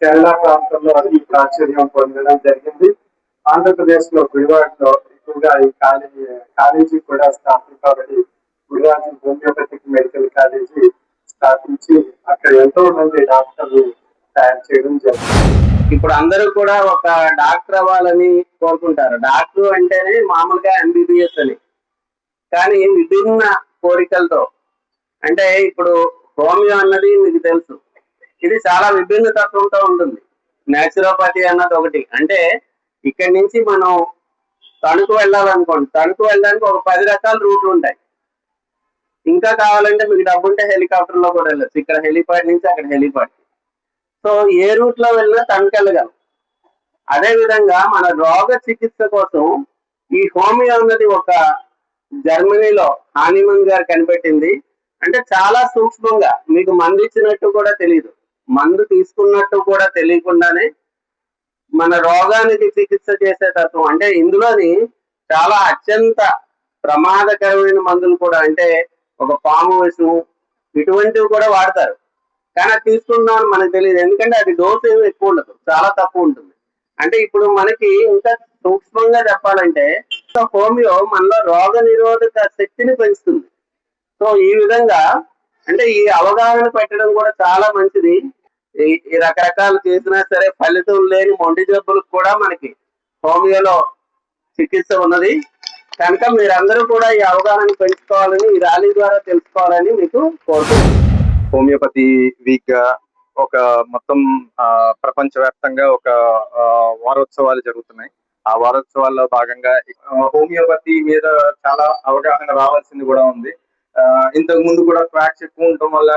కేరళ ప్రాంతంలో ఈ ప్రాచుర్యం పొందడం జరిగింది. ఆంధ్రప్రదేశ్ లో గుడివాడలో ఎక్కువగా ఈ కాలేజీ కూడా స్థాపించబడి గుడివాడ హోమియోపతిక్ మెడికల్ కాలేజీ స్థాపించి అక్కడ ఎంతో మంది డాక్టర్లు తయారు చేయడం జరిగింది. ఇప్పుడు అందరూ కూడా ఒక డాక్టర్ అవ్వాలని కోరుకుంటారు. డాక్టర్ అంటేనే మామూలుగా MBBS అని, కానీ విభిన్న కోరికలతో. అంటే ఇప్పుడు హోమియో అన్నది మీకు తెలుసు, ఇది చాలా విభిన్న తత్వంతో ఉంటుంది. నేచురోపతి అన్నది ఒకటి. అంటే ఇక్కడి నుంచి మనం తణుకు వెళ్ళాలనుకోండి, తణుకు వెళ్ళడానికి ఒక 10 రకాల రూట్లు ఉంటాయి. ఇంకా కావాలంటే మీకు డబ్బు ఉంటే హెలికాప్టర్ లో కూడా వెళ్ళచ్చు. ఇక్కడ హెలిపాడ్ నుంచి అక్కడ హెలిపాడ్. సో ఏ రూట్ లో వెళ్ళినా తణుకు వెళ్ళగలం. అదే విధంగా మన రోగ చికిత్స కోసం ఈ హోమియో అన్నది ఒక జర్మనీలో హానిమన్ గారు కనిపెట్టింది. అంటే చాలా సూక్ష్మంగా, మీకు మందు ఇచ్చినట్టు కూడా తెలియదు, మందు తీసుకున్నట్టు కూడా తెలియకుండానే మన రోగానికి చికిత్స చేసే తత్వం. అంటే ఇందులోని చాలా అత్యంత ప్రమాదకరమైన మందులు కూడా, అంటే ఒక పాము విషం ఇటువంటివి కూడా వాడతారు. కానీ అది తీసుకున్నాను మనకు తెలియదు, ఎందుకంటే అది డోస్ ఏమి ఎక్కువ ఉండదు, చాలా తక్కువ ఉంటుంది. అంటే ఇప్పుడు మనకి ఇంకా సూక్ష్మంగా చెప్పాలంటే హోమియో మనలో రోగ నిరోధక శక్తిని పెంచుతుంది. సో ఈ విధంగా అంటే ఈ అవగాహన పెట్టడం కూడా చాలా మంచిది. ఈ రకరకాలు చేసినా సరే ఫలితం లేని మొండి జబ్బులకు కూడా మనకి హోమియోలో చికిత్స ఉన్నది. కనుక మీరందరూ కూడా ఈ అవగాహన పెంచుకోవాలని, ఈ ర్యాలీ ద్వారా తెలుసుకోవాలని మీకు కోరుతున్నాను. హోమియోపతి వీక్ గా ఒక మొత్తం ప్రపంచవ్యాప్తంగా ఒక వారోత్సవాలు జరుగుతున్నాయి. ఆ వారోత్సవాల్లో భాగంగా హోమియోపతి మీద చాలా అవగాహన రావాల్సింది కూడా ఉంది. ఇంతకు ముందు కూడా ఫ్యాక్ట్స్ ఎక్కువ ఉండటం వల్ల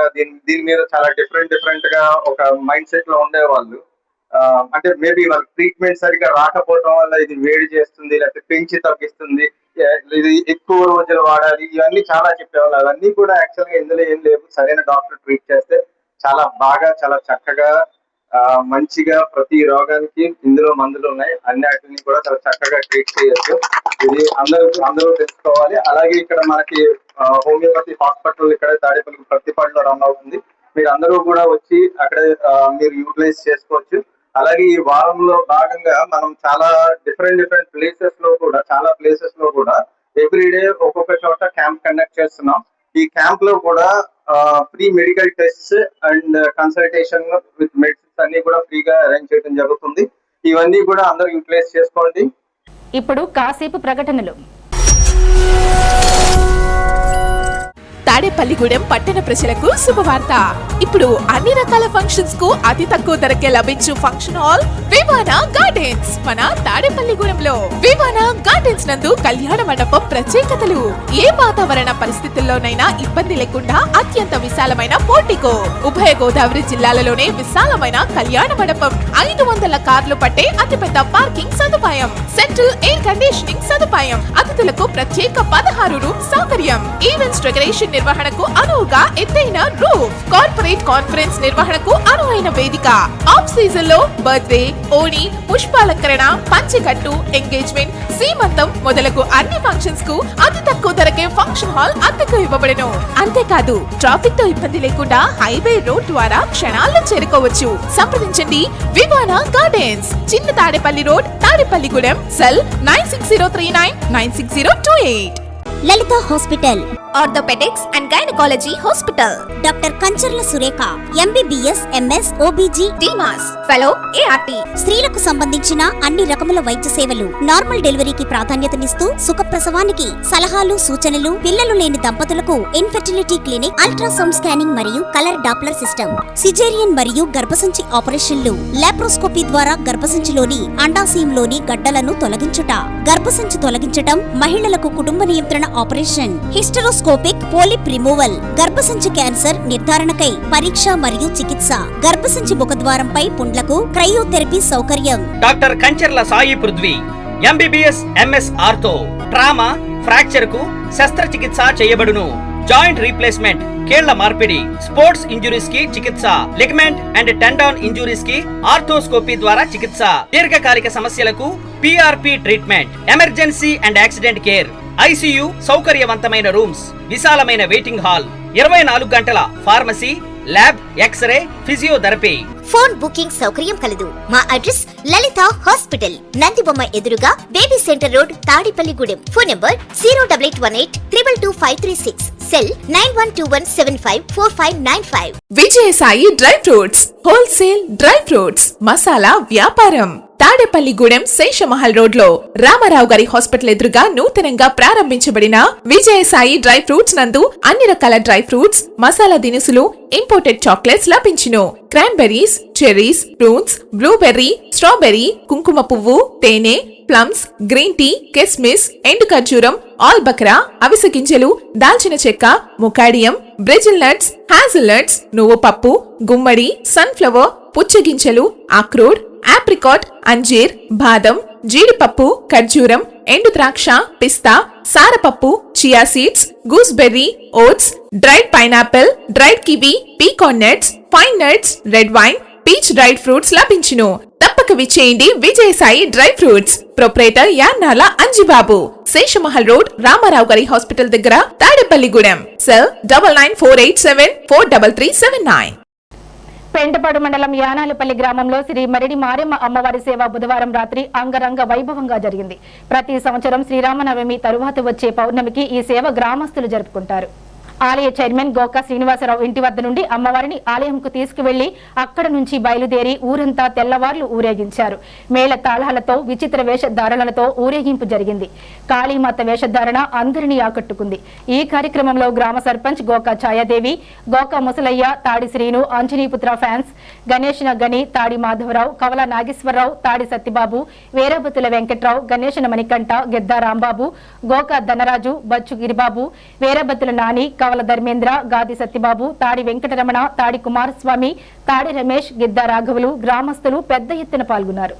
దీని మీద చాలా డిఫరెంట్ గా ఒక మైండ్ సెట్ లో ఉండేవాళ్ళు. అంటే మేబీ వాళ్ళ ట్రీట్మెంట్ సరిగా రాకపోవడం వల్ల ఇది వేడి చేస్తుంది, లేకపోతే పెంచి తగ్గిస్తుంది, ఇది ఎక్కువ రోజులు వాడాలి, ఇవన్నీ చాలా చెప్పేవాళ్ళు. అవన్నీ కూడా యాక్చువల్ గా ఇందులో ఏం లేవు. సరైన డాక్టర్ ట్రీట్ చేస్తే చాలా బాగా, చాలా చక్కగా, మంచిగా ప్రతి రోగానికి ఇందులో మందులు ఉన్నాయి. అన్నిటిని కూడా చాలా చక్కగా ట్రీట్ చేయొచ్చు. ఇది అందరూ తెలుసుకోవాలి. అలాగే ఇక్కడ మనకి హోమియోపతి హాస్పిటల్ ఇక్కడ తాడేపల్లి ప్రతిపాడులో రన్ అవుతుంది. మీరు అందరూ కూడా వచ్చి అక్కడ మీరు యూటిలైజ్ చేసుకోవచ్చు. అలాగే ఈ వారంలో భాగంగా మనం చాలా డిఫరెంట్ ప్లేసెస్ లో కూడా ఎవ్రీడే ఒక్కొక్క చోట క్యాంప్ కండక్ట్ చేస్తున్నాం. ఈ క్యాంప్ లో కూడా free medical test and consultation with medicines అన్ని కూడా ఫ్రీగా అరేంజ్ చేయడం జరుగుతుంది. ఇవన్నీ కూడా అందరూ యూటిలైజ్ చేసుకోండి. ఇప్పుడు కాసేపు ప్రకటనలు. తాడేపల్లిగూడెం పట్టణ ప్రజలకు శుభవార్త. ఇప్పుడు అన్ని రకాల ఫంక్షన్స్ కు అతి తక్కువ ధరకే లభించు ఫంక్షన్ హాల్ వివానా గార్డెన్స్ మన తాడేపల్లిగూడెంలో. వివానా గార్డెన్స్ నందు కళ్యాణ మండపం ప్రత్యేకతలు. ఏ వాతావరణ పరిస్థితుల్లోనైనా ఇబ్బంది లేకుండా అత్యంత విశాలమైన పోర్టికో, ఉభయ గోదావరి జిల్లాలలోనే విశాలమైన కళ్యాణ మండపం, 500 కార్లు పట్టే అతిపెద్ద పార్కింగ్ సదుపాయం, సెంట్రల్ ఎయిర్ కండిషనింగ్ సదుపాయం, అతిథులకు ప్రత్యేక 16 రూమ్ సౌకర్యం, ఈవెంట్స్ డెకరేషన్ నిర్వహణకు అనువుగా ఎత్తైన రూఫ్, కార్పొరేట్ కాన్ఫరెన్స్ నిర్వహణకు అనువైన వేదిక, ఆఫ్ సీజన్ లో బర్త్డే, ఓణి, పుష్పాలంకరణ, పంచకట్టు, ఎంగేజ్మెంట్, సీమంతం మొదలగు అన్ని ఫంక్షన్స్ కు అతి తక్కువ ధరకే ఫంక్షన్ హాల్ అద్దెకు ఇవ్వబడను. అంతేకాదు ట్రాఫిక్ తో ఇబ్బంది లేకుండా హైవే రోడ్ ద్వారా క్షణాల్లో చేరుకోవచ్చు. సంప్రదించండి Vivana gardens, Chinna Tadepalli road, Tadepalligudem. Cell 9603996028. Lalitha hospital, orthopaedics and gynaecology hospital. Doctor Kancharla Surekha, MBBS, MS, OBG, డిమాస్, ఫెలో, ఏఆర్టీ. స్త్రీలకు సంబంధించిన అన్ని రకముల వైద్య సేవలు, నార్మల్ డెలివరీకి ప్రాధాన్యతనిస్తూ సుఖప్రసవానికి సలహాలు, సూచనలు, పిల్లలు లేని దంపతులకు ఇన్ఫెర్టిలిటీ క్లినిక్, అల్ట్రాసౌండ్ స్కానింగ్ మరియు కలర్ డాప్లర్ సిస్టమ్, సిజేరియన్ మరియు గర్భసంచి ఆపరేషన్లు, లాప్రోస్కోపీ ద్వారా గర్భసంచిలోని అండాశయంలోని గడ్డలను తొలగించుట, గర్భసంచి తొలగించటం, మహిళలకు కుటుంబ నియంత్రణ ఆపరేషన్, హిస్టరోస్కోపిక్ పోలిప్ రిమూవల్, గర్భసంచి క్యాన్సర్ నిర్ధారణకై పరీక్ష మరియు చికిత్స, గర్భసంచి ముఖద్వారంపై పుండ్లకు క్రయోథెరపీ సౌకర్యం. Doctor Kancharla Sai Prithvi, MBBS, MS ortho, trauma, fracture కు శస్త్రచికిత్స చేయబడును. జాయింట్ రీప్లేస్మెంట్, కీళ్ల మార్పిడి, స్పోర్ట్స్ ఇంజురీస్ కి చికిత్స, లిగమెంట్ అండ్ టెండాన్ ఇంజురీస్ కి ఆర్థోస్కోపీ ద్వారా చికిత్స, దీర్ఘకాలిక సమస్యలకు PRP treatment, emergency and accident care, ICU సౌకర్యవంతమైన రూమ్స్, విశాలమైన వెయిటింగ్ హాల్, 24 గంటల pharmacy, lab, x-ray, physiotherapy. Phone booking సౌకర్యం కలదు. మా అడ్రస్ లలిత హాస్పిటల్, నందిబొమ్మ ఎదురుగా baby centre road, Tadepalligudem. Phone number 08818222536. Cell 9121754595. Vijayasai dry fruits, wholesale dry fruits masala వ్యాపారం. తాడేపల్లిగూడెం శేషమహల్ రోడ్ లో రామారావు గారి హాస్పిటల్ ఎదురుగా నూతనంగా ప్రారంభించబడిన విజయసాయి డ్రై ఫ్రూట్స్ నందు అన్ని రకాల డ్రై ఫ్రూట్స్, మసాలా దినుసులు, ఇంపోర్టెడ్ చాక్లెట్స్ లభించును. Cranberries, cherries, prunes, blueberry, strawberry, కుంకుమ పువ్వు, తేనె, ప్లమ్స్, గ్రీన్ టీ, కిస్మిస్, ఎండు ఖర్జూరం, ఆల్ బక్రా, అవిసె గింజలు, దాల్చిన చెక్క, ముకాడియం, బ్రెజిల్ నట్స్, హ్యాజిల్ నట్స్, నువ్వు పప్పు, గుమ్మడి, సన్ఫ్లవర్, పుచ్చగింజలు, అక్రోడ్, ఆప్రికాట్, అంజీర్, బాదం, జీడిపప్పు, ఖర్జూరం, ఎండు ద్రాక్ష, పిస్తా, సారపప్పు, chia seeds, gooseberry, oats, dried pineapple, dried kiwi, pecan nuts, pine nuts, red wine, peach dried fruits లభించును. తప్పక విచ్చేయండి Vijayasai dry fruits. Proprietor Yannala Anjibabu, Seshamahal road, Ramarao గారి హాస్పిటల్ దగ్గర, తాడేపల్లిగూడెం. సెల్ 9948743379. పెంటపాడు మండలం యానాలపల్లి గ్రామంలో శ్రీ మరిడి మారెమ్మ అమ్మవారి సేవ బుధవారం రాత్రి అంగరంగ వైభవంగా జరిగింది. ప్రతి సంవత్సరం శ్రీరామనవమి తరువాత వచ్చే పౌర్ణమికి ఈ సేవ గ్రామస్తులు జరుపుకుంటారు. ఆలయ చైర్మన్ గోకా శ్రీనివాసరావు ఇంటి వద్ద నుండి అమ్మవారిని ఆలయంకు తీసుకువెళ్లి అక్కడ నుంచి బయలుదేరి ఊరంతా తెల్లవార్లు ఊరేగించారు. మేళ తాళాలతో, విచిత్ర వేషధారణలతో ఊరేగింపు జరిగింది. కాళీమాత వేషధారణ అందరినీ ఆకట్టుకుంది. ఈ కార్యక్రమంలో గ్రామ సర్పంచ్ గోకా ఛాయాదేవి, గోకా ముసలయ్య, తాడి శ్రీను, అంజనీపుత్ర ఫ్యాన్స్, గణేషన గని, తాడి మాధవరావు, కవల నాగేశ్వరరావు, తాడి సత్యబాబు, వీరబతుల వెంకట్రావు, గణేషన మణికంఠ, గెద్దా రాంబాబు, గోకా ధనరాజు, బచ్చు గిరిబాబు, వీరబతుల నాని, కవల ధర్మేంద్ర, గాది సత్యబాబు, తాడి వెంకటరమణ, తాడి కుమారస్వామి, తాడి రమేష్, గిద్దా రాఘవులు, గ్రామస్తులు పెద్ద ఎత్తున పాల్గొన్నారు.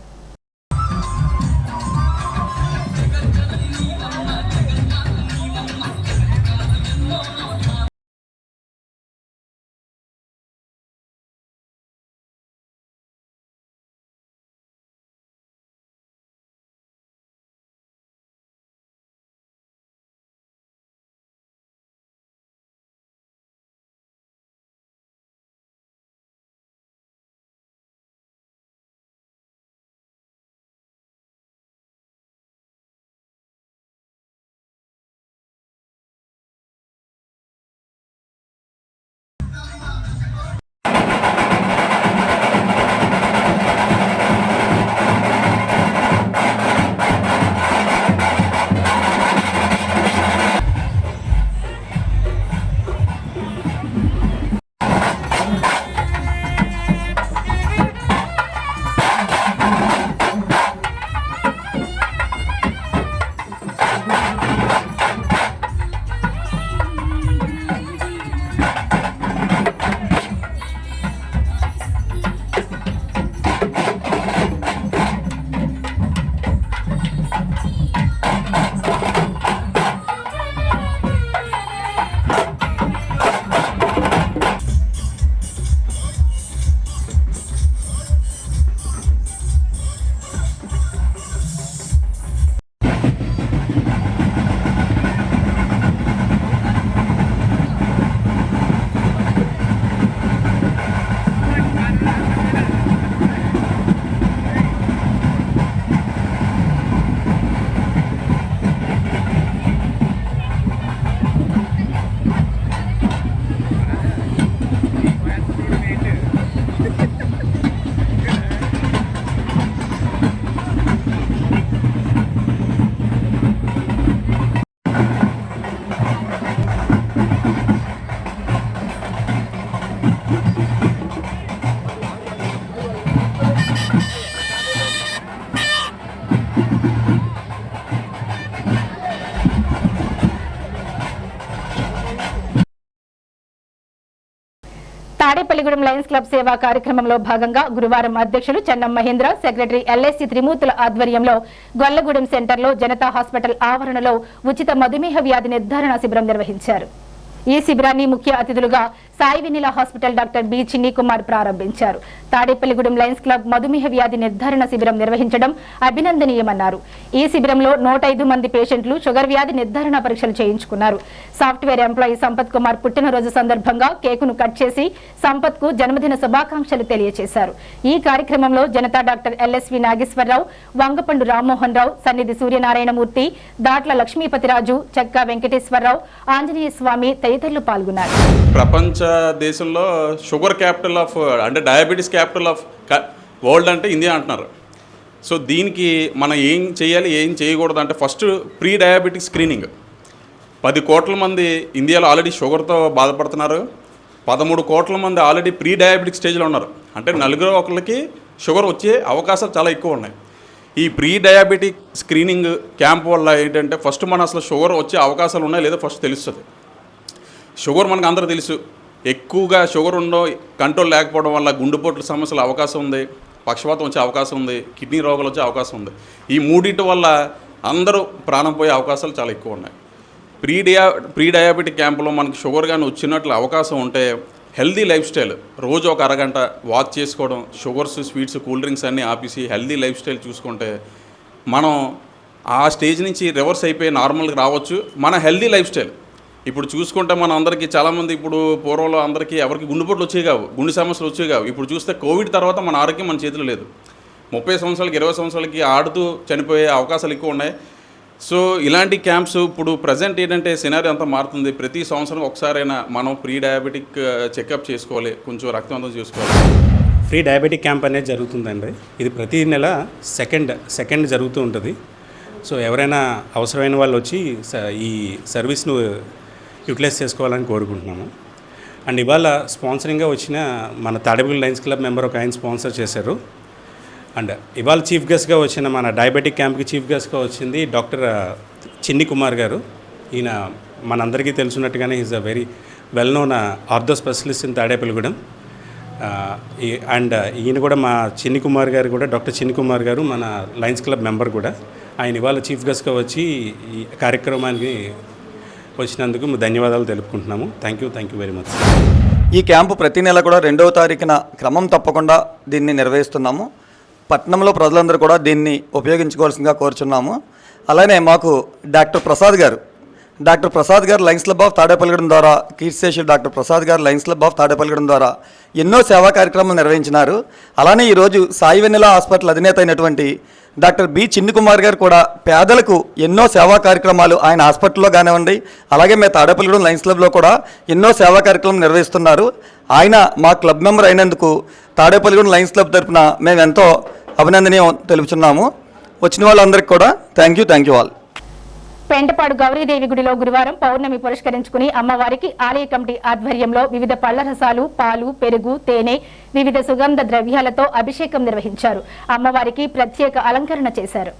తాడేపల్లిగూడెం లయన్స్ క్లబ్ సేవా కార్యక్రమంలో భాగంగా గురువారం అధ్యక్షులు చెన్నం మహేంద్ర, సెక్రటరీ ఎల్ఎస్సి త్రిమూర్తుల ఆధ్వర్యంలో గొల్లగూడెం సెంటర్లో జనతా హాస్పిటల్ ఆవరణలో ఉచిత మధుమేహ వ్యాధి నిర్ధారణ శిబిరం నిర్వహించారు. ఈ శిబిరాన్ని ముఖ్య అతిథులుగా సాయి వెన్నెల హాస్పిటల్ డాక్టర్ బి చిన్ని కుమార్ ప్రారంభించారు. తాడేపల్లిగూడెం లయన్స్ క్లబ్ మధుమేహ వ్యాధి నిర్ధారణ శిబిరం నిర్వహించడం అభినందనీయమన్నారు. ఈ శిబిరంలో 105 మంది పేషెంట్లు షుగర్ వ్యాధి నిర్ధారణ పరీక్షలు చేయించుకున్నారు. సాఫ్ట్వేర్ ఎంప్లాయీ సంపత్ కుమార్ పుట్టినరోజు సందర్భంగా కేకును కట్ చేసి సంపత్ కు జన్మదిన శుభాకాంక్షలు తెలియజేశారు. ఈ కార్యక్రమంలో జనతా డాక్టర్ ఎల్ఎస్వి నాగేశ్వరరావు, వంగపండు రామ్మోహన్ రావు, సన్నిధి సూర్యనారాయణమూర్తి, దాట్ల లక్ష్మీపతిరాజు, చెక్కా వెంకటేశ్వరరావు, ఆంజనేయ స్వామి తదితరులు పాల్గొన్నారు. ప్రపంచ దేశంలో షుగర్ క్యాపిటల్ ఆఫ్ అంటే డయాబెటీస్ క్యాపిటల్ ఆఫ్ వరల్డ్ అంటే ఇండియా అంటున్నారు. సో దీనికి మనం ఏం చేయాలి, ఏం చేయకూడదు అంటే ఫస్ట్ ప్రీ డయాబెటిక్ స్క్రీనింగ్. 10 కోట్ల మంది ఇండియాలో ఆల్రెడీ షుగర్తో బాధపడుతున్నారు. 13 కోట్ల మంది ఆల్రెడీ ప్రీ డయాబెటిక్ స్టేజ్లో ఉన్నారు. అంటే 4 ఒకరికి షుగర్ వచ్చే అవకాశాలు చాలా ఎక్కువ ఉన్నాయి. ఈ ప్రీ డయాబెటిక్ స్క్రీనింగ్ క్యాంప్ వల్ల ఏంటంటే ఫస్ట్ మన అసలు షుగర్ వచ్చే అవకాశాలు ఉన్నాయి లేదో ఫస్ట్ తెలుస్తుంది. షుగర్ మనకు అందరూ తెలుసు, ఎక్కువగా షుగర్ ఉండో కంట్రోల్ లేకపోవడం వల్ల గుండెపోట్ల సమస్యలు అవకాశం ఉంది, పక్షవాతం వచ్చే అవకాశం ఉంది, కిడ్నీ రోగాలు వచ్చే అవకాశం ఉంది. ఈ మూడింటి వల్ల అందరూ ప్రాణం పోయే అవకాశాలు చాలా ఎక్కువ ఉన్నాయి. ప్రీ డయాబెటిక్ క్యాంపులో మనకి షుగర్ కానీ వచ్చినట్లు అవకాశం ఉంటే హెల్దీ లైఫ్ స్టైల్, రోజు ఒక అరగంట వాక్ చేసుకోవడం, షుగర్స్, స్వీట్స్, కూల్ డ్రింక్స్ అన్నీ ఆపేసి హెల్దీ లైఫ్ స్టైల్ చూసుకుంటే మనం ఆ స్టేజ్ నుంచి రివర్స్ అయిపోయి నార్మల్గా రావచ్చు. మన హెల్దీ లైఫ్ స్టైల్ ఇప్పుడు చూసుకుంటే మన అందరికీ చాలామంది ఇప్పుడు పూర్వంలో అందరికీ ఎవరికి గుండెపోట్లు వచ్చేవి కావు, గుండె సమస్యలు వచ్చేవి కావు. ఇప్పుడు చూస్తే కోవిడ్ తర్వాత మన ఆరోగ్యం మన చేతిలో లేదు. 30 సంవత్సరాలకి 20 సంవత్సరాలకి ఆడుతూ చనిపోయే అవకాశాలు ఎక్కువ ఉన్నాయి. సో ఇలాంటి క్యాంప్స్ ఇప్పుడు ప్రజెంట్ ఏంటంటే సినారీ అంతా మారుతుంది. ప్రతి సంవత్సరం ఒకసారైనా మనం ప్రీ డయాబెటిక్ చెకప్ చేసుకోవాలి, కొంచెం రక్తవంతం చేసుకోవాలి. ఫ్రీ డయాబెటిక్ క్యాంప్ అనేది జరుగుతుందండి. ఇది ప్రతి నెల సెకండ్ జరుగుతూ ఉంటుంది. సో ఎవరైనా అవసరమైన వాళ్ళు వచ్చి ఈ సర్వీస్ను యూటిలైజ్ చేసుకోవాలని కోరుకుంటున్నాము. అండ్ ఇవాళ స్పాన్సరింగ్గా వచ్చిన మన తాడేపల్లి లయన్స్ క్లబ్ మెంబర్ ఒక ఆయన స్పాన్సర్ చేశారు. అండ్ ఇవాళ చీఫ్ గెస్ట్గా వచ్చిన మన డయాబెటిక్ క్యాంప్కి చీఫ్ గెస్ట్గా వచ్చింది డాక్టర్ చిన్ని కుమార్ గారు. ఈయన మనందరికీ తెలుసున్నట్టుగానే is a very well known ortho specialist in Tadepalligudem. And ఈయన కూడా మా చిన్ని కుమార్ గారు కూడా, డాక్టర్ చిన్ని కుమార్ గారు మన లయన్స్ క్లబ్ మెంబర్ కూడా. ఆయన ఇవాళ చీఫ్ గెస్ట్గా వచ్చి ఈ కార్యక్రమానికి వచ్చినందుకు ధన్యవాదాలు తెలుపుకుంటున్నాము. Thank you very much. ఈ క్యాంపు ప్రతి నెల కూడా 2వ తారీఖున క్రమం తప్పకుండా దీన్ని నిర్వహిస్తున్నాము. పట్టణంలో ప్రజలందరూ కూడా దీన్ని ఉపయోగించుకోవాల్సిందిగా కోరుచున్నాము. అలానే మాకు డాక్టర్ ప్రసాద్ గారు లయన్స్ క్లబ్ ఆఫ్ తాడేపల్లిగూడెం ద్వారా, కీర్తిశేషులు డాక్టర్ ప్రసాద్ గారు లయన్స్ క్లబ్ ఆఫ్ తాడేపల్లిగూడెం ద్వారా ఎన్నో సేవా కార్యక్రమాలు నిర్వహించినారు. అలానే ఈరోజు సాయి వెన్నెల హాస్పిటల్ అధినేత అయినటువంటి డాక్టర్ బి చిన్ని కుమార్ గారు కూడా పేదలకు ఎన్నో సేవా కార్యక్రమాలు ఆయన హాస్పిటల్లో కానివ్వండి, అలాగే మేము తాడేపల్లిగూడెం లయన్స్ క్లబ్లో కూడా ఎన్నో సేవా కార్యక్రమాలు నిర్వహిస్తున్నారు. ఆయన మా క్లబ్ మెంబర్ అయినందుకు తాడేపల్లిగూడెం లయన్స్ క్లబ్ తరఫున మేము ఎంతో అభినందనీయం తెలుపుతున్నాము. వచ్చిన వాళ్ళందరికీ కూడా thank you all. Pentapadu Gauri Devi గుడిలో గురువారం పౌర్ణమి పురస్కరించుకుని అమ్మవారికి ఆలయ కమిటీ ఆధ్వర్యంలో వివిధ పళ్ల రసాలు, పాలు, పెరుగు, తేనె, వివిధ సుగంధ ద్రవ్యాలతో అభిషేకం నిర్వహించారు. అమ్మవారికి ప్రత్యేక అలంకరణ చేశారు.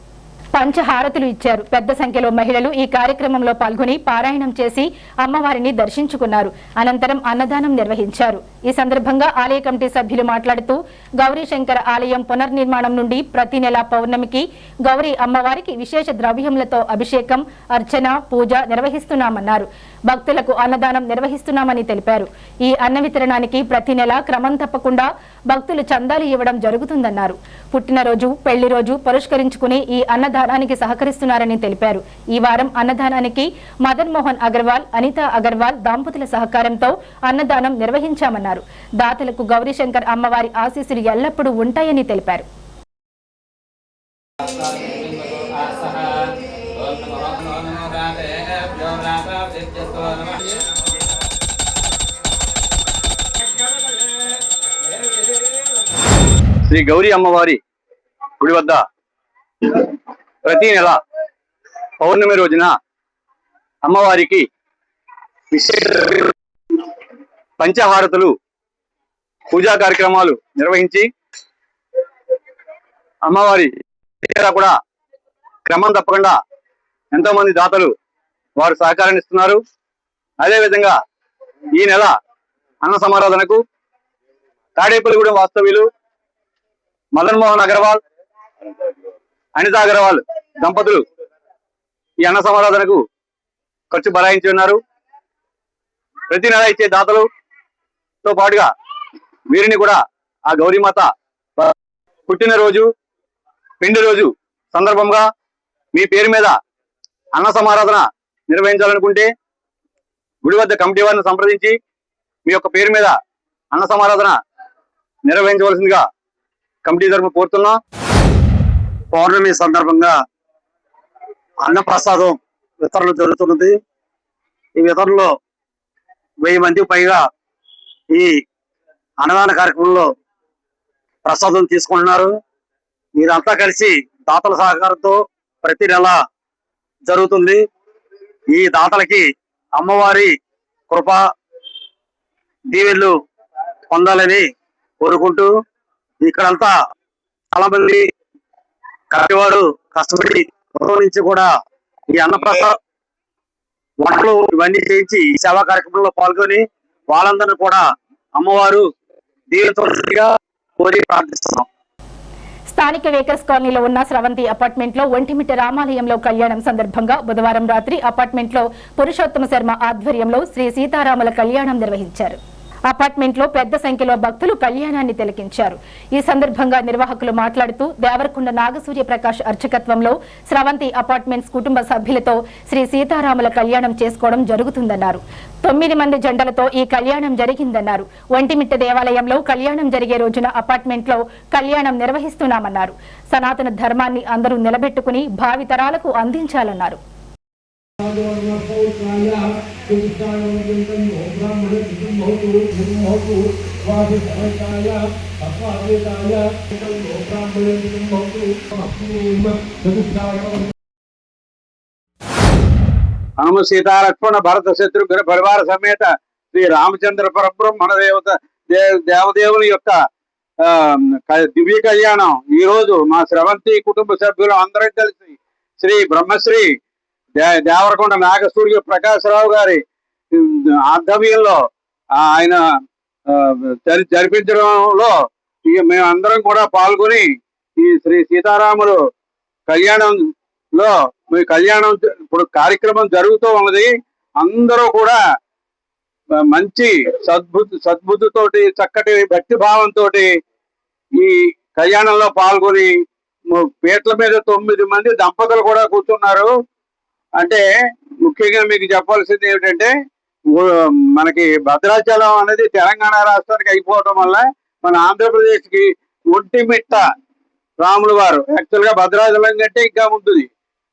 పంచహారతులు ఇచ్చారు. పెద్ద సంఖ్యలో మహిళలు ఈ కార్యక్రమంలో పాల్గొని పారాయణం చేసి అమ్మవారిని దర్శించుకున్నారు. అనంతరం అన్నదానం నిర్వహించారు. ఈ సందర్భంగా ఆలయ కమిటీ సభ్యులు మాట్లాడుతూ గౌరీశంకర ఆలయం పునర్నిర్మాణం నుండి ప్రతి నెల పౌర్ణమికి గౌరీ అమ్మవారికి విశేష ద్రవ్యములతో అభిషేకం, అర్చన, పూజ నిర్వహిస్తున్నామన్నారు. భక్తులకు అన్నదానం నిర్వహిస్తున్నామని తెలిపారు. ఈ అన్న వితరణానికి ప్రతి నెల క్రమం తప్పకుండా భక్తులు చందాలు ఇవ్వడం జరుగుతుందన్నారు. పుట్టినరోజు, పెళ్లి రోజు పురస్కరించుకుని ఈ అన్నదానానికి సహకరిస్తున్నారని తెలిపారు. ఈ వారం అన్నదానానికి మదన్ మోహన్ అగర్వాల్, అనితా అగర్వాల్ దంపతుల సహకారంతో అన్నదానం నిర్వహించామన్నారు. దాతలకు గౌరీశంకర్ అమ్మవారి ఆశీస్సులు ఎల్లప్పుడూ ఉంటాయని తెలిపారు. శ్రీ గౌరీ అమ్మవారి గుడి వద్ద ప్రతి నెల పౌర్ణమి రోజున అమ్మవారికి విశేష పంచహారతులు, పూజా కార్యక్రమాలు నిర్వహించి అమ్మవారి కూడా క్రమం తప్పకుండా ఎంతో మంది దాతలు వారు సహకారాన్ని ఇస్తున్నారు. అదేవిధంగా ఈ నెల అన్న సమారాధనకు తాడేపల్లిగూడెం వాస్తవ్యులు మదన్ మోహన్ అగర్వాల్, అనిత అగర్వాల్ దంపతులు ఈ అన్న సమారాధనకు ఖర్చు బరాయించి ఉన్నారు. ప్రతి నెల ఇచ్చే దాతలతో పాటుగా వీరిని కూడా ఆ గౌరీమాత పుట్టినరోజు, పిండి రోజు సందర్భంగా మీ పేరు మీద అన్న సమారాధన నిర్వహించాలనుకుంటే గుడి వద్ద కమిటీ వారిని సంప్రదించి మీ యొక్క పేరు మీద అన్న సమారాధన నిర్వహించవలసిందిగా కమిటీ తరఫున కోరుతున్నాం. పౌర్ణమి సందర్భంగా అన్నప్రసాదం వితరణ జరుగుతున్నది. ఈ వితరణలో 1000 మందికి పైగా ఈ అన్నదాన కార్యక్రమంలో ప్రసాదం తీసుకుంటున్నారు. మీరంతా కలిసి దాతల సహకారంతో ప్రతి నెల జరుగుతుంది. ఈ దాతలకి అమ్మవారి కృప దీవెనలు పొందాలని కోరుకుంటూ, ఇక్కడంతా చాలా మంది కట్టేవారు కష్టపడి నుంచి కూడా ఈ అన్నప్రసాద వంటలు ఇవన్నీ చేయించి ఈ సేవా కార్యక్రమంలో పాల్గొని వాళ్ళందరినీ కూడా అమ్మవారు దీవెనతోగా కోరి ప్రార్థిస్తున్నాం. స్థానిక వేకర్స్ కాలనీలో ఉన్న స్రవంతి అపార్ట్మెంట్ లో ఒంటిమిట్ట రామాలయంలో కళ్యాణం సందర్భంగా బుధవారం రాత్రి అపార్ట్మెంట్ లో పురుషోత్తమ శర్మ ఆధ్వర్యంలో శ్రీ సీతారాముల కళ్యాణం నిర్వహించారు. అపార్ట్మెంట్ లో పెద్ద సంఖ్యలో భక్తులు కళ్యాణాన్ని తిలకించారు. ఈ సందర్భంగా నిర్వాహకులు మాట్లాడుతూ దేవరకొండ నాగసూర్య ప్రకాష్ అర్చకత్వంలో స్రవంతి అపార్ట్మెంట్స్ కుటుంబ సభ్యులతో శ్రీ సీతారాముల కళ్యాణం చేసుకోవడం జరుగుతుందన్నారు. 9 మంది జంటలతో ఈ కళ్యాణం జరిగిందన్నారు. ఒంటిమిట్ట దేవాలయంలో కళ్యాణం జరిగే రోజున అపార్ట్మెంట్ లో కళ్యాణం నిర్వహిస్తున్నామన్నారు. సనాతన ధర్మాన్ని అందరూ నిలబెట్టుకుని భావితరాలకు అందించాలన్నారు. హనుమ సీతాలక్ష్మణ భరత శత్రుఘ్న పరివార సమేత శ్రీ రామచంద్ర పరబ్రహ్మణ దేవదేవుని యొక్క దివ్య కళ్యాణం ఈ రోజు మా స్రవంతి కుటుంబ సభ్యులు అందరం కలిసి శ్రీ బ్రహ్మశ్రీ దేవరకొండ నాగసూర్య ప్రకాశరావు గారి ఆధ్వర్యంలో ఆయన జరిపించడంలో మేమందరం కూడా పాల్గొని ఈ శ్రీ సీతారాములు కళ్యాణంలో మీ కళ్యాణం ఇప్పుడు కార్యక్రమం జరుగుతూ ఉన్నది. అందరూ కూడా మంచి సద్బుద్ధితోటి చక్కటి భక్తి భావంతో ఈ కళ్యాణంలో పాల్గొని పీటల మీద 9 మంది దంపతులు కూడా కూర్చున్నారు. అంటే ముఖ్యంగా మీకు చెప్పాల్సింది ఏమిటంటే మనకి భద్రాచలం అనేది తెలంగాణ రాష్ట్రానికి అయిపోవటం వల్ల మన ఆంధ్రప్రదేశ్ కి ఒంటిమిట్ట రాములు వారు యాక్చువల్ గా భద్రాచలం కంటే ఇంకా ఉంటుంది.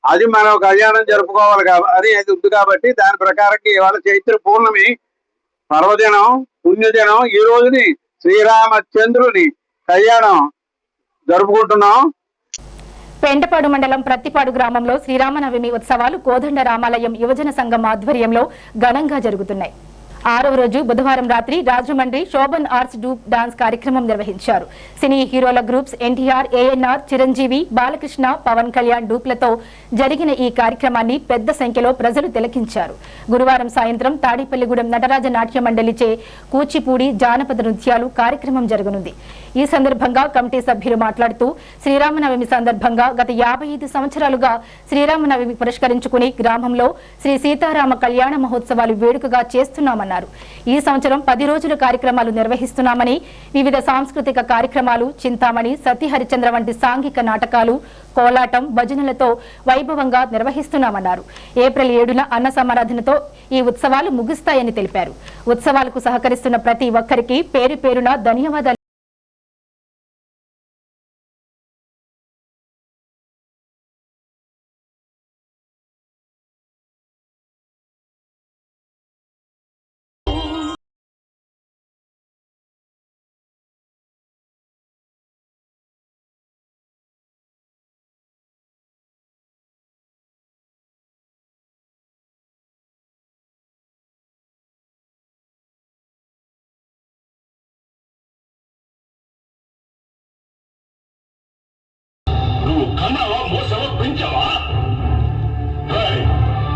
అది మనం కళ్యాణం జరుపుకోవాలి అది ఉంది కాబట్టి దాని ప్రకారంగా ఇవాళ చైత్ర పౌర్ణమి పర్వదినం పుణ్యదినం ఈ రోజుని శ్రీరామచంద్రుని కళ్యాణం జరుపుకుంటున్నాం. పెంటపాడు మండలం ప్రత్తిపాడు గ్రామంలో శ్రీరామనవమి ఉత్సవాలు కోదండ రామాలయం యువజన సంఘం ఆధ్వర్యంలో ఘనంగా జరుగుతున్నాయి. 6వ రోజు బుధవారం రాత్రి Rajahmundry Shobhan arts dupe dance కార్యక్రమం నిర్వహించారు. సినీ హీరోల groups NTR, ANR, Chiranjeevi, Balakrishna, Pawan Kalyan డూప్లతో జరిగిన ఈ కార్యక్రమాన్ని పెద్ద సంఖ్యలో ప్రజలు తిలకించారు. గురువారం సాయంత్రం తాడేపల్లిగూడెం నటరాజ నాట్య మండలిచే కూచిపూడి జానపద నృత్యాలు కార్యక్రమం జరగనుంది. ఈ సందర్భంగా కమిటీ సభ్యులు మాట్లాడుతూ శ్రీరామనవమి సందర్భంగా గత 55 సంవత్సరాలుగా శ్రీరామనవమి పురస్కరించుకుని గ్రామంలో శ్రీ సీతారామ కళ్యాణ మహోత్సవాలు వేడుకగా చేస్తున్నామన్నారు. ఈ సంవత్సరం 10 రోజుల కార్యక్రమాలు నిర్వహిస్తున్నామని, వివిధ సాంస్కృతిక కార్యక్రమాలు, చింతామణి, సతీ హరిచంద్ర వంటి సాంఘిక నాటకాలు, కోలాటం, భజనలతో వైభవంగా నిర్వహిస్తున్నామన్నారు. ఏప్రిల్ 7న అన్న సమారాధనతో ఈ ఉత్సవాలు ముగుస్తాయని తెలిపారు. ఉత్సవాలకు సహకరిస్తున్న ప్రతి ఒక్కరికి పేరు పేరున ధన్యవాదాలు. కన్నావా మోసవా పెంచావా?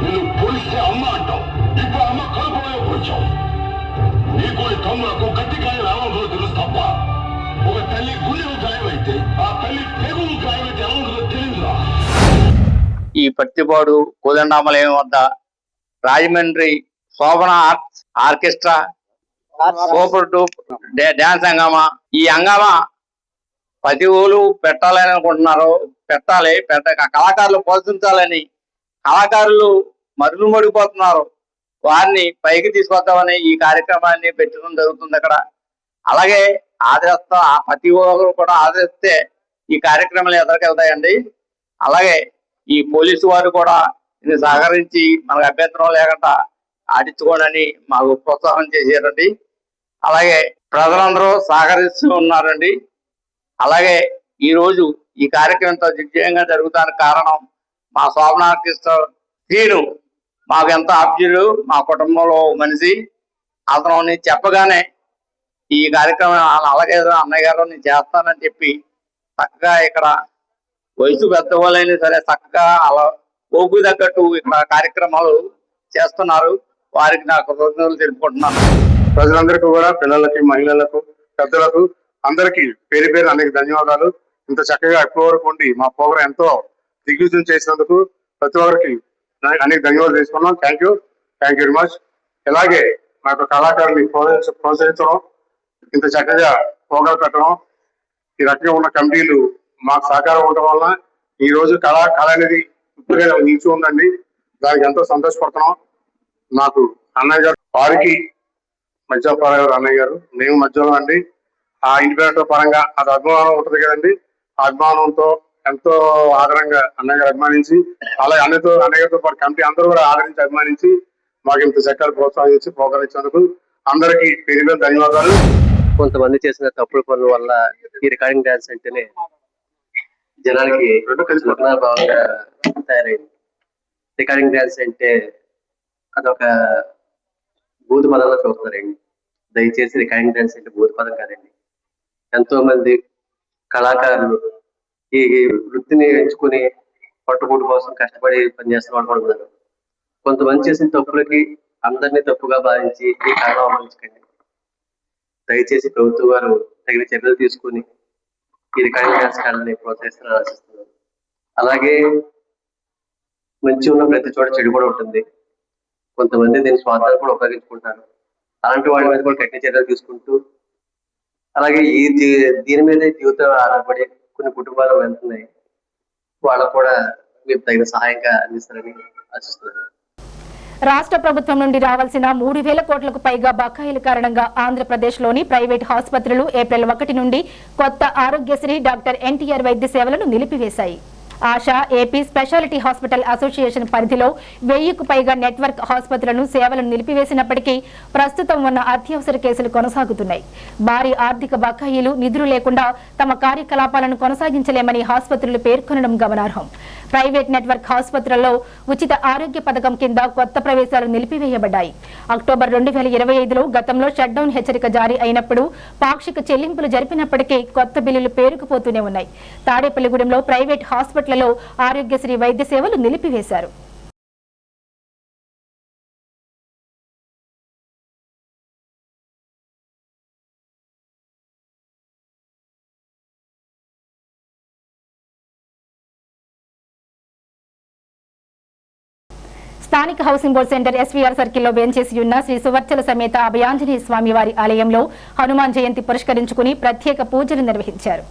నేను పోలిస్తే అమ్మ అంటావు, ఇప్పుడు అమ్మ కడుపులో పోయించావు. నీకు తమ్ములకు గట్టికాయ రావాలో తెలుసు తప్ప ఒక తల్లి గుండెలు గాయమైతే ఆ తల్లి పేగులు గాయమైతే ఎలా ఉంటుందో తెలియదురా. ఈ పత్తిపాడు కోదండామలయం వద్ద రాజమండ్రి శోభన ఆర్కెస్ట్రా సూపర్ టూప్ డ్యాన్స్ హంగామా. ఈ హంగామా ప్రతి ఊళ్ళు పెట్టాలని అనుకుంటున్నారు. పెట్టాలి, కళాకారులు ప్రోత్సహించాలని. కళాకారులు మరులు మడిపోతున్నారు, వారిని పైకి తీసుకొద్దామని ఈ కార్యక్రమాన్ని పెట్టడం జరుగుతుంది అక్కడ. అలాగే ఆదరిస్తా, ప్రతి ఊరు కూడా ఆదరిస్తే ఈ కార్యక్రమాలు ఎదురుకెళ్తాయండి. అలాగే ఈ పోలీసు వారు కూడా ఇది సహకరించి మనకు అభ్యంతరం లేకుండా ఆడించుకోనని మాకు ప్రోత్సాహం చేశారండి. అలాగే ప్రజలందరూ సహకరిస్తూ ఉన్నారండి. అలాగే ఈరోజు ఈ కార్యక్రమంతో దిగ్విజయంగా జరుగుతానికి కారణం మా శోభన ఆర్కెస్ట్రా శ్రీను. మాకు ఎంత ఆప్యులు, మా కుటుంబంలో మనిషి. అతను చెప్పగానే ఈ కార్యక్రమం అలాగే అన్నయ్య గారు నేను చేస్తానని చెప్పి చక్కగా ఇక్కడ వయసు పెద్దవాళ్ళైనా సరే చక్కగా అలా ఓపు తగ్గట్టు ఇక్కడ కార్యక్రమాలు చేస్తున్నారు. వారికి నా కృతజ్ఞతలు తెలుపుకుంటున్నాను. ప్రజలందరికీ కూడా, పిల్లలకి, మహిళలకు, పెద్దలకు అందరికీ పేరు పేరు అనేక ధన్యవాదాలు. ఇంత చక్కగా ఎప్పటి వరకు ఉండి మా ప్రోగ్రాం ఎంతో దిగ్విజయం చేసినందుకు ప్రతి ఒక్కరికి అనేక ధన్యవాదాలు తీసుకున్నాం. Thank you very much. ఇలాగే మా యొక్క కళాకారుని ప్రోత్సహించడం, ఇంత చక్కగా ప్రోగ్రాం పెట్టడం, ఈ రకంగా ఉన్న కమిటీలు మాకు సహకారం ఉండడం వల్ల ఈ రోజు కళ అనేది ఇప్పుడే నిలిచి ఉందండి. దానికి ఎంతో సంతోషపడుతున్నాం. నాకు అన్నయ్య గారు, వారికి మధ్యపాల గారు అన్నయ్య గారు, మేము మధ్యలో అండి. ఆ ఇండిపెండెంట్ పరంగా అది అభిమానం ఉంటుంది కదండి. ఆ అభిమానంతో ఎంతో ఆదరంగా అన్నయ్య గారు అభిమానించి, అలాగే అన్నయ్య గారితో పాటు కమిటీ అందరూ కూడా ఆదరించి అభిమానించి మాకు ఇంత చక్కగా ప్రోత్సహించి ప్రోగ్రాం ఇచ్చినందుకు అందరికీ పేరు ధన్యవాదాలు. కొంతమంది చేసిన తప్పుడు పనుల వల్ల ఈ రికార్డింగ్ డాన్స్ అంటేనే జనాలకి భావంగా తయారైంది. రికార్డింగ్ డాన్స్ అంటే అదొక భూత పదంలో చూస్తారండి. దయచేసి రికార్డింగ్ డాన్స్ అంటే భూత పదం కాదండి. ఎంతో మంది కళాకారులు ఈ వృత్తిని ఎంచుకుని పట్టుబూటు కోసం కష్టపడి పనిచేస్తున్న వాళ్ళు ఉన్నారు. కొంతమంది చేసిన తప్పులకి అందరినీ తప్పుగా భావించి ఈ కారణం అవమానించకండి. దయచేసి ప్రభుత్వం వారు తగిన చర్యలు తీసుకుని ఈ రికార్డింగ్ డాన్స్ కళని ప్రోత్సహిస్తారని ఆశిస్తున్నాను. అలాగే మంచి ఉన్న ప్రతి చోట చెడు కూడా ఉంటుంది. కొంతమంది దీని స్వార్థాలు కూడా ఉపయోగించుకుంటారు. అలాంటి వాటి మీద కూడా కఠిన చర్యలు తీసుకుంటూ, అలాగే దీని మీదే జీవితం ఆధారపడి కొన్ని కుటుంబాలు వెళ్తున్నాయి. వాళ్ళకు కూడా మీరు తగిన సహాయంగా అందిస్తారని ఆశిస్తున్నాను. రాష్ట్ర ప్రభుత్వం నుండి రావాల్సిన 3,000 కోట్లకు పైగా బకాయిల కారణంగా ఆంధ్రప్రదేశ్లోని ప్రైవేట్ ఆసుపత్రులు ఏప్రిల్ 1 నుండి కొత్త ఆరోగ్యశ్రీ డాక్టర్ ఎన్టీఆర్ వైద్య సేవలను నిలిపివేశాయి. Asha AP speciality hospital association పరిధిలో 1000కు పైగా నెట్వర్క్ ఆసుపత్రులను సేవలను నిలిపివేసినప్పటికీ ప్రస్తుతం ఉన్న అత్యవసర కేసులు కొనసాగుతున్నాయి. భారీ ఆర్థిక బకాయిలు, నిధులు లేకుండా తమ కార్యకలాపాలను కొనసాగించలేమని ఆసుపత్రులు పేర్కొనడం గమనార్హం. ప్రైవేట్ నెట్వర్క్ ఆసుపత్రుల్లో ఉచిత ఆరోగ్య పథకం కింద కొత్త ప్రవేశాలు నిలిపివేయబడ్డాయి. అక్టోబర్ 2025లో గతంలో షట్డౌన్ హెచ్చరిక జారీ అయినప్పుడు పాక్షిక చెల్లింపులు జరిపినప్పటికీ కొత్త బిల్లులు పేరుకుపోతూనే ఉన్నాయి. తాడేపల్లిగూడెంలో ప్రైవేట్ హాస్పిటళ్లలో ఆరోగ్యశ్రీ వైద్య సేవలు నిలిపివేశారు. స్థానిక హౌసింగ్ బోర్డు సెంటర్ ఎస్వీఆర్ సర్కిల్లో వేంచేసి ఉన్న శ్రీ సువర్చల సమేత అభయాంజనేయ స్వామి వారి ఆలయంలో హనుమాన్ జయంతి పురస్కరించుకుని ప్రత్యేక పూజలు నిర్వహించారు.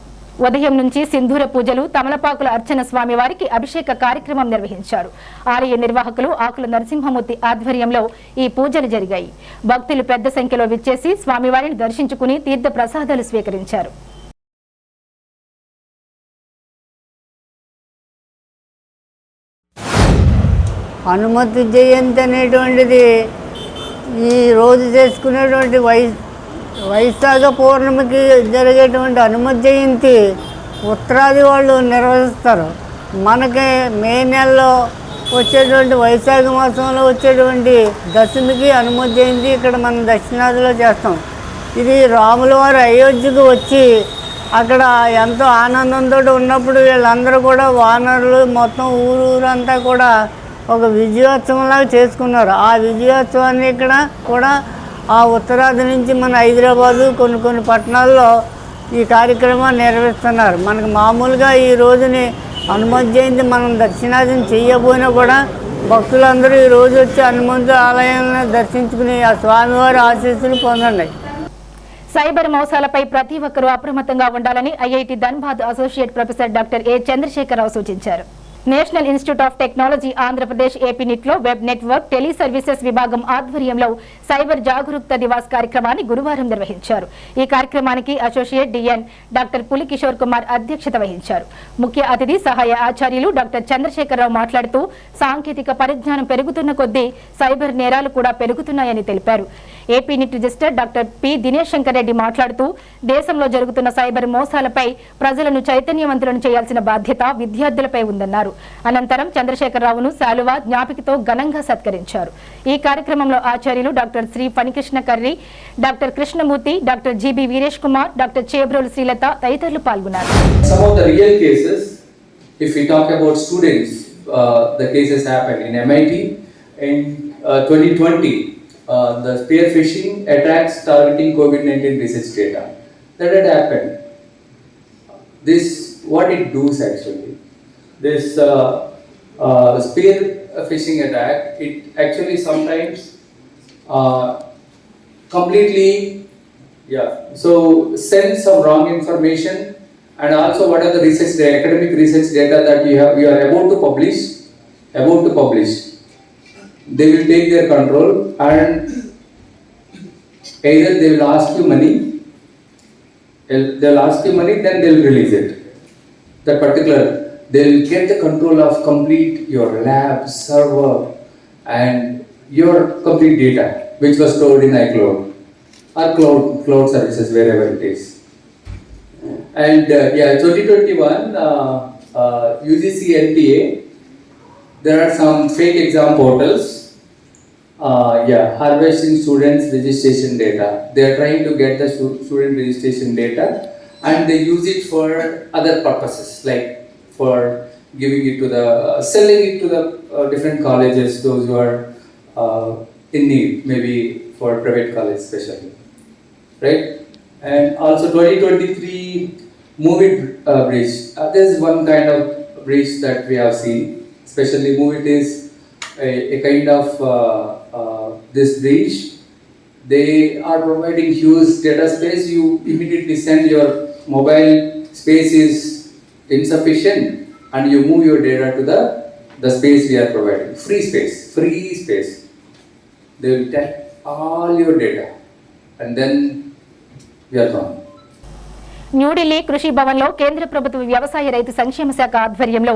ఉదయం నుంచి సింధూర పూజలు, తమలపాకుల అర్చన స్వామివారికి అభిషేక కార్యక్రమం నిర్వహించారు. ఆలయ నిర్వాహకులు ఆకుల నరసింహమూర్తి ఆధ్వర్యంలో ఈ పూజలు జరిగాయి. భక్తులు పెద్ద సంఖ్యలో విచ్చేసి స్వామివారిని దర్శించుకుని తీర్థ ప్రసాదాలు స్వీకరించారు. హనుమతి జయంతి అనేటువంటిది ఈ రోజు చేసుకునేటువంటి వైశాఖ పౌర్ణమికి జరిగేటువంటి హనుమతి జయంతి ఉత్తరాది వాళ్ళు నిర్వహిస్తారు. మనకి మే నెలలో వచ్చేటువంటి వైశాఖ మాసంలో వచ్చేటువంటి దశమికి హనుమతి జయంతి ఇక్కడ మనం దక్షిణాదిలో చేస్తాం. ఇది రాముల వారు అయోధ్యకు వచ్చి అక్కడ ఎంతో ఆనందంతో ఉన్నప్పుడు వీళ్ళందరూ కూడా వానరులు మొత్తం ఊరంతా కూడా ఒక విజయోత్సవంలాగా చేసుకున్నారు. ఆ విజయోత్సవాన్ని ఇక్కడ కూడా ఆ ఉత్తరాది నుంచి మన హైదరాబాదు కొన్ని పట్టణాల్లో ఈ కార్యక్రమాన్ని నిర్వహిస్తున్నారు. మనకు మామూలుగా ఈ రోజుని హనుమత్ జయంతి మనం దర్శనార్థం చేయకపోయినా కూడా భక్తులందరూ ఈ రోజు వచ్చి హనుమంతు ఆలయాలను దర్శించుకుని ఆ స్వామివారి ఆశీస్సులు పొందండి. సైబర్ మోసాలపై ప్రతి ఒక్కరూ అప్రమత్తంగా ఉండాలని IIT Dhanbad associate professor doctor ఏ చంద్రశేఖరరావు సూచించారు. National institute of technology Andhra Pradesh ఏపీనిట్ లో వెబ్ నెట్వర్క్ టెలి సర్వీసెస్ విభాగం ఆధ్వర్యంలో సైబర్ జాగరూకత దివాస్ కార్యక్రమాన్ని గురువారం నిర్వహించారు. ఈ కార్యక్రమానికి అసోసియేట్ డిఎన్ డాక్టర్ పులి కిషోర్ కుమార్ అధ్యక్షత వహించారు. ముఖ్య అతిథి సహాయ ఆచార్యులు డాక్టర్ చంద్రశేఖరరావు మాట్లాడుతూ సాంకేతిక పరిజ్ఞానం పెరుగుతున్న కొద్దీ సైబర్ నేరాలు కూడా పెరుగుతున్నాయని తెలిపారు. APNIT registrar doctor P Dinesh Shankar Reddy మాట్లాడుతూ దేశంలో జరుగుతున్న సైబర్ మోసాలపై ప్రజలను చైతన్యవంతులను చేయాల్సిన బాధ్యత విద్యార్థులపై ఉందన్నారు. అనంతరం చంద్రశేఖరరావును శాలువా జ్ఞాపికతో ఘనంగా సత్కరించారు. ఈ కార్యక్రమంలో ఆచార్యులు doctor Shri Phanikrishna Karri, doctor Krishnamurthy, doctor GB Veeresh Kumar, doctor Chebrolu Srilatha తదితరులు పాల్గొన్నారు. Some of the real cases, if we talk about students, the cases happened in MIT in 2020. The spear phishing attacks targeting COVID-19 research data. That had happened. This, what it does actually, this spear phishing attack, it actually sometimes completely, so sends some wrong information, and also what are the research, the academic research data that you are about to publish. They will take their control and either they will ask you money, then they will release it. That particular, they will get the control of complete your lab, server and your complete data which was stored in iCloud or cloud services, wherever it is. And 2021 UGC NTA, there are some fake exam portals harvesting students' registration data. They are trying to get the student registration data and they use it for other purposes, like for giving it to the, selling it to the different colleges, those who are in need, maybe for private college especially, right? And also 2023 MOVIT breach. There is one kind of breach that we have seen, especially MOVIT is a kind of this breach. They are providing huge data space. You immediately send your mobile space is insufficient and you move your data to the space we are providing. Free space. They will take all your data and then we are gone. New Delhi కృషి భవన్లో కేంద్ర ప్రభుత్వ వ్యవసాయ రైతు సంక్షేమ శాఖ ఆధ్వర్యంలో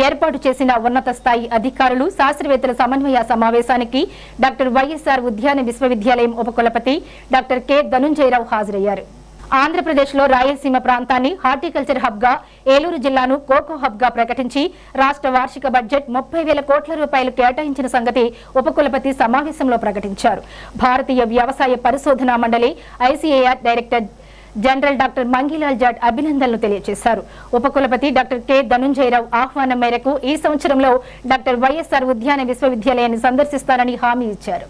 ఏర్పాటు చేసిన ఉన్నత స్థాయి అధికారులు శాస్త్రవేత్తల సమన్వయ సమావేశానికి డాక్టర్ వైఎస్ఆర్ ఉద్యాన విశ్వవిద్యాలయం ఉపకులపతి డాక్టర్ కె ధనుంజయరావు హాజరయ్యారు. ఆంధ్రప్రదేశ్లో రాయలసీమ ప్రాంతాన్ని హార్టికల్చర్ హబ్గా, ఏలూరు జిల్లాను కోకో హబ్గా ప్రకటించి రాష్ట్ర వార్షిక బడ్జెట్ 30,000 కోట్ల రూపాయలు కేటాయించిన సంగతి ఉపకులపతి సమావేశంలో ప్రకటించారు. భారతీయ వ్యవసాయ పరిశోధనా మండలి ICAR director general doctor Mangilal Jat అభినందనలు తెలియజేశారు. ఉపకులపతి డాక్టర్ కె ధనుంజయరావు ఆహ్వానం మేరకు ఈ సంవత్సరంలో డాక్టర్ వైఎస్ఆర్ ఉద్యాన విశ్వవిద్యాలయాన్ని సందర్శిస్తారని హామీ ఇచ్చారు.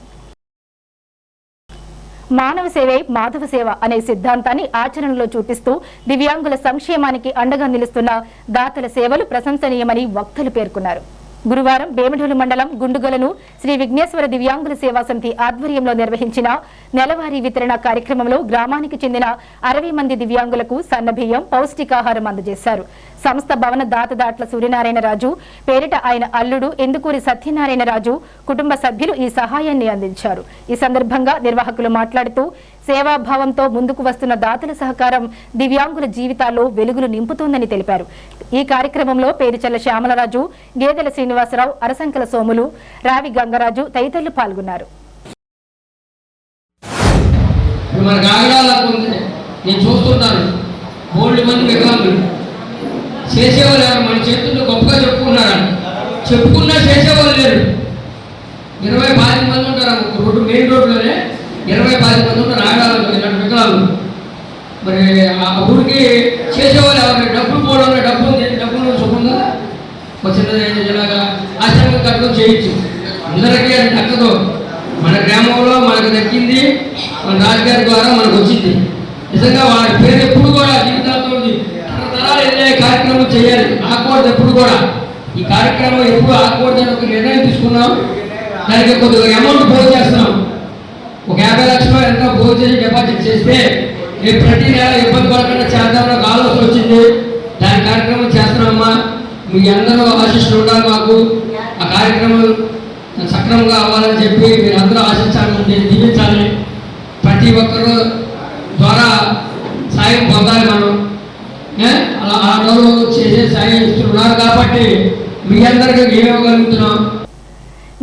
మానవ సేవే మాధవ సేవ అనే సిద్ధాంతాన్ని ఆచరణలో చూపిస్తూ దివ్యాంగుల సంక్షేమానికి అండగా నిలుస్తున్న దాతల సేవలు ప్రశంసనీయమని వక్తలు పేర్కొన్నారు. గురువారం బేమడోలు మండలం గుండుగలను శ్రీ విఘ్నేశ్వర దివ్యాంగుల సేవా సమితి ఆధ్వర్యంలో నిర్వహించిన నెలవారీ వితరణ కార్యక్రమంలో గ్రామానికి చెందిన 60 మంది దివ్యాంగులకు సన్నబియ్యం, పౌష్టికాహారం అందజేశారు. సంస్థ భవన దాతదాట్ల సూర్యనారాయణరాజు పేరిట ఆయన అల్లుడు ఎందుకూరి సత్యనారాయణరాజు కుటుంబ సభ్యులు ఈ సహాయాన్ని అందించారు. ఈ సందర్భంగా నిర్వాహకులు మాట్లాడుతూ సేవాభావంతో ముందుకు వస్తున్న దాతల సహకారం దివ్యాంగుల జీవితాల్లో వెలుగులు నింపుతోందని తెలిపారు. ఈ కార్యక్రమంలో పేరుచల్ల శ్యామలరాజు, గేదెల శ్రీనివాసరావు, అరసంకల సోములు, రావి గంగరాజు తదితరులు పాల్గొన్నారు. నేను చూస్తున్నాను మూడు మంది వికలాంగులు చేసేవాళ్ళు ఎవరు మన చేతుల్లో గొప్పగా చెప్పుకున్నా చేసేవాళ్ళు లేరు. 20-25 మంది ఉంటారు రోడ్డు, మెయిన్ రోడ్లోనే 20-25 మంది ఉంటారు ఆడాలి ఇలాంటి వికలాంగులు. మరి ఆ ఊరికి చేసేవాళ్ళు ఎవరు డబ్బులు పోవడం, డబ్బులు సుఖంగా వచ్చిన ఇలాగా ఆశ్రమం కట్టుకొని చేయొచ్చు. అందరికీ అది దక్కదు. మన గ్రామంలో మనకు దక్కింది మన రాజుగారి ద్వారా మనకు వచ్చింది. నిజంగా వాళ్ళ పేరు ఎప్పుడు కూడా ఆగకూడదు ఎప్పుడు కూడా. ఈ కార్యక్రమం ఎప్పుడు ఆగకూడదని ఒక నిర్ణయం తీసుకున్నాం. దానికి కొద్దిగా అమౌంట్ పోగు చేస్తున్నాం. ఒక 50 లక్షలు ఎంతో పోగు చేసి డిపాజిట్ చేస్తే రేపు ప్రతి నెల ఇబ్బంది పడకుండా చేద్దామని ఒక ఆలోచన వచ్చింది. దాని కార్యక్రమం చేస్తున్నామమ్మా. మీ అందరూ ఆశీస్సులు ఉండాలి మాకు. ఆ కార్యక్రమం సక్రమంగా అవ్వాలని చెప్పి మీరు అందరూ ఆశించాలని దీవించాలి. ప్రతి ఒక్కరు ద్వారా సాయం పొందాలి. మనం అలా ఆ రోజు చేసే సాయం ఇస్తున్నారు కాబట్టి మీ అందరికీ ఏమివ్వగలుగుతున్నాం.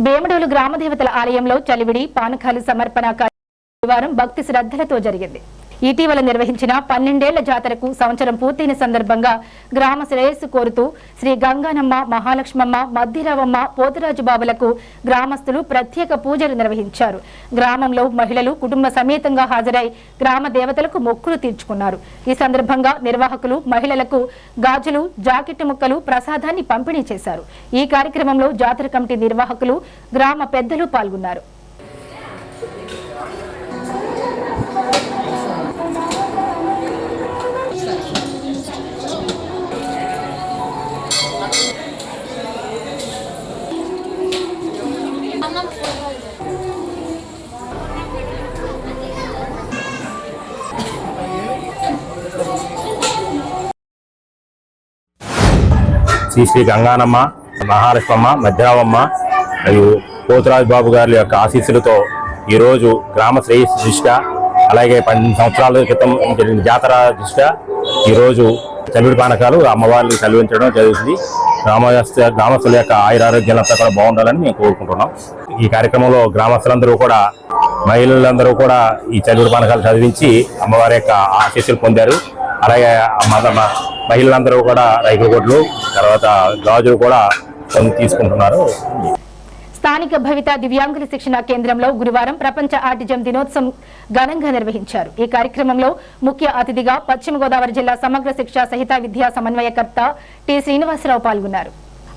భీమడోలు గ్రామదేవతల ఆలయంలో చలివిడి పానకాలు సమర్పణ కార్యక్రమం భక్తి శ్రద్ధలతో జరిగింది. ఇటీవల నిర్వహించిన 12 ఏళ్ల జాతరకు సంవత్సరం పూర్తయిన సందర్భంగా గ్రామ శ్రేయస్సు కోరుతూ శ్రీ గంగానమ్మ, మహాలక్ష్మమ్మ, మద్దిరావమ్మ, పోతురాజు బాబులకు గ్రామస్తులు ప్రత్యేక పూజలు నిర్వహించారు. గ్రామంలో మహిళలు కుటుంబ సమేతంగా హాజరై గ్రామ దేవతలకు మొక్కులు తీర్చుకున్నారు. ఈ సందర్భంగా నిర్వాహకులు మహిళలకు గాజులు, జాకెట్ ముక్కలు, ప్రసాదాన్ని పంపిణీ చేశారు. ఈ కార్యక్రమంలో జాతర కమిటీ నిర్వాహకులు, గ్రామ పెద్దలు పాల్గొన్నారు. శ్రీ గంగానమ్మ, మహాలక్ష్మమ్మ, మధ్యరామమ్మ మరియు పోతురాజు బాబు గారి యొక్క ఆశీస్సులతో ఈరోజు గ్రామ శ్రేయస్సు దృష్ట్యా, అలాగే 12 సంవత్సరాల క్రితం జరిగిన జాతర దృష్ట్యా ఈరోజు చలివిడి పానకాలు అమ్మవారిని చదివించడం జరుగుతుంది. గ్రామస్తుల యొక్క ఆయురారోగ్యాలంతా కూడా బాగుండాలని మేము కోరుకుంటున్నాం. ఈ కార్యక్రమంలో గ్రామస్తులందరూ కూడా, మహిళలందరూ కూడా ఈ చలివిడి పానకాలు చదివించి అమ్మవారి యొక్క ఆశీస్సులు పొందారు. అలాగే మహిళలందరూ కూడా రైతుల గొడ్లు, తర్వాత గాజులు కూడా తీసుకుంటున్నారు. స్థానిక భవిత దివ్యాంగుల శిక్షణ కేంద్రంలో గురువారం ప్రపంచ ఆటిజం దినోత్సవం ఘనంగా నిర్వహించారు. ఈ కార్యక్రమంలో ముఖ్య అతిథిగా పశ్చిమ గోదావరి జిల్లా సమగ్ర శిక్ష సహిత విద్యా సమన్వయకర్త టి శ్రీనివాసరావు పాల్గొన్నారు.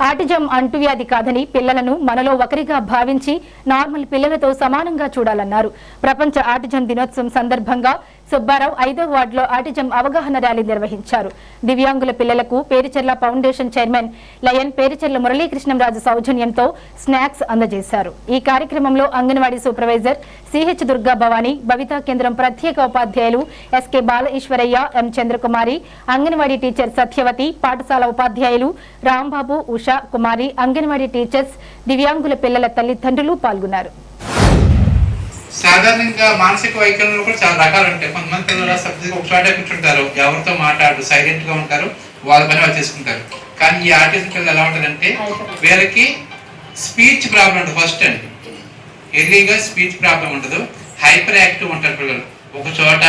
ఆటిజం అంటువ్యాధి కాదని పిల్లలను మనలో ఒకరిగా భావించి నార్మల్ పిల్లలతో సమానంగా చూడాలన్నారు. ప్రపంచ ఆటిజం దినోత్సవం సందర్భంగా సుబ్బారావు 5వ వార్డులో ఆటిజం అవగాహన ర్యాలీ నిర్వహించారు. దివ్యాంగుల పిల్లలకు Pericherla foundation chairman lion Pericherla Murali Krishnam Raju సౌజన్యంతో స్నాక్స్ అందజేశారు. ఈ కార్యక్రమంలో అంగన్వాడీ సూపర్వైజర్ సిహెచ్ దుర్గా భవానీ, భవితా కేంద్రం ప్రత్యేక ఉపాధ్యాయులు ఎస్కే బాల ఈశ్వరయ్య, ఎం చంద్రకుమారి, అంగన్వాడీ టీచర్ సత్యవతి, పాఠశాల ఉపాధ్యాయులు రాంబాబు, ఉషా కుమారి, అంగన్వాడీ టీచర్స్, దివ్యాంగుల పిల్లల తల్లిదండ్రులు పాల్గొన్నారు. సాధారణంగా మానసిక వైకల్యంలో కూడా చాలా రకాలు ఉంటాయి. కొంతమంది పిల్లలు సబ్జెక్ట్ ఒక చోటే కూర్చుంటారు, ఎవరితో మాట్లాడు, సైలెంట్ గా ఉంటారు, వాళ్ళ పని వాళ్ళు చేసుకుంటారు. కానీ ఈ ఆటిజం పిల్లలు ఎలా ఉంటుందంటే వీళ్ళకి స్పీచ్ ప్రాబ్లం ఉంటుంది. ఫస్ట్ అండి ఎర్లీగా స్పీచ్ ప్రాబ్లం ఉండదు, హైపర్ యాక్టివ్ ఉంటారు పిల్లలు. ఒక చోట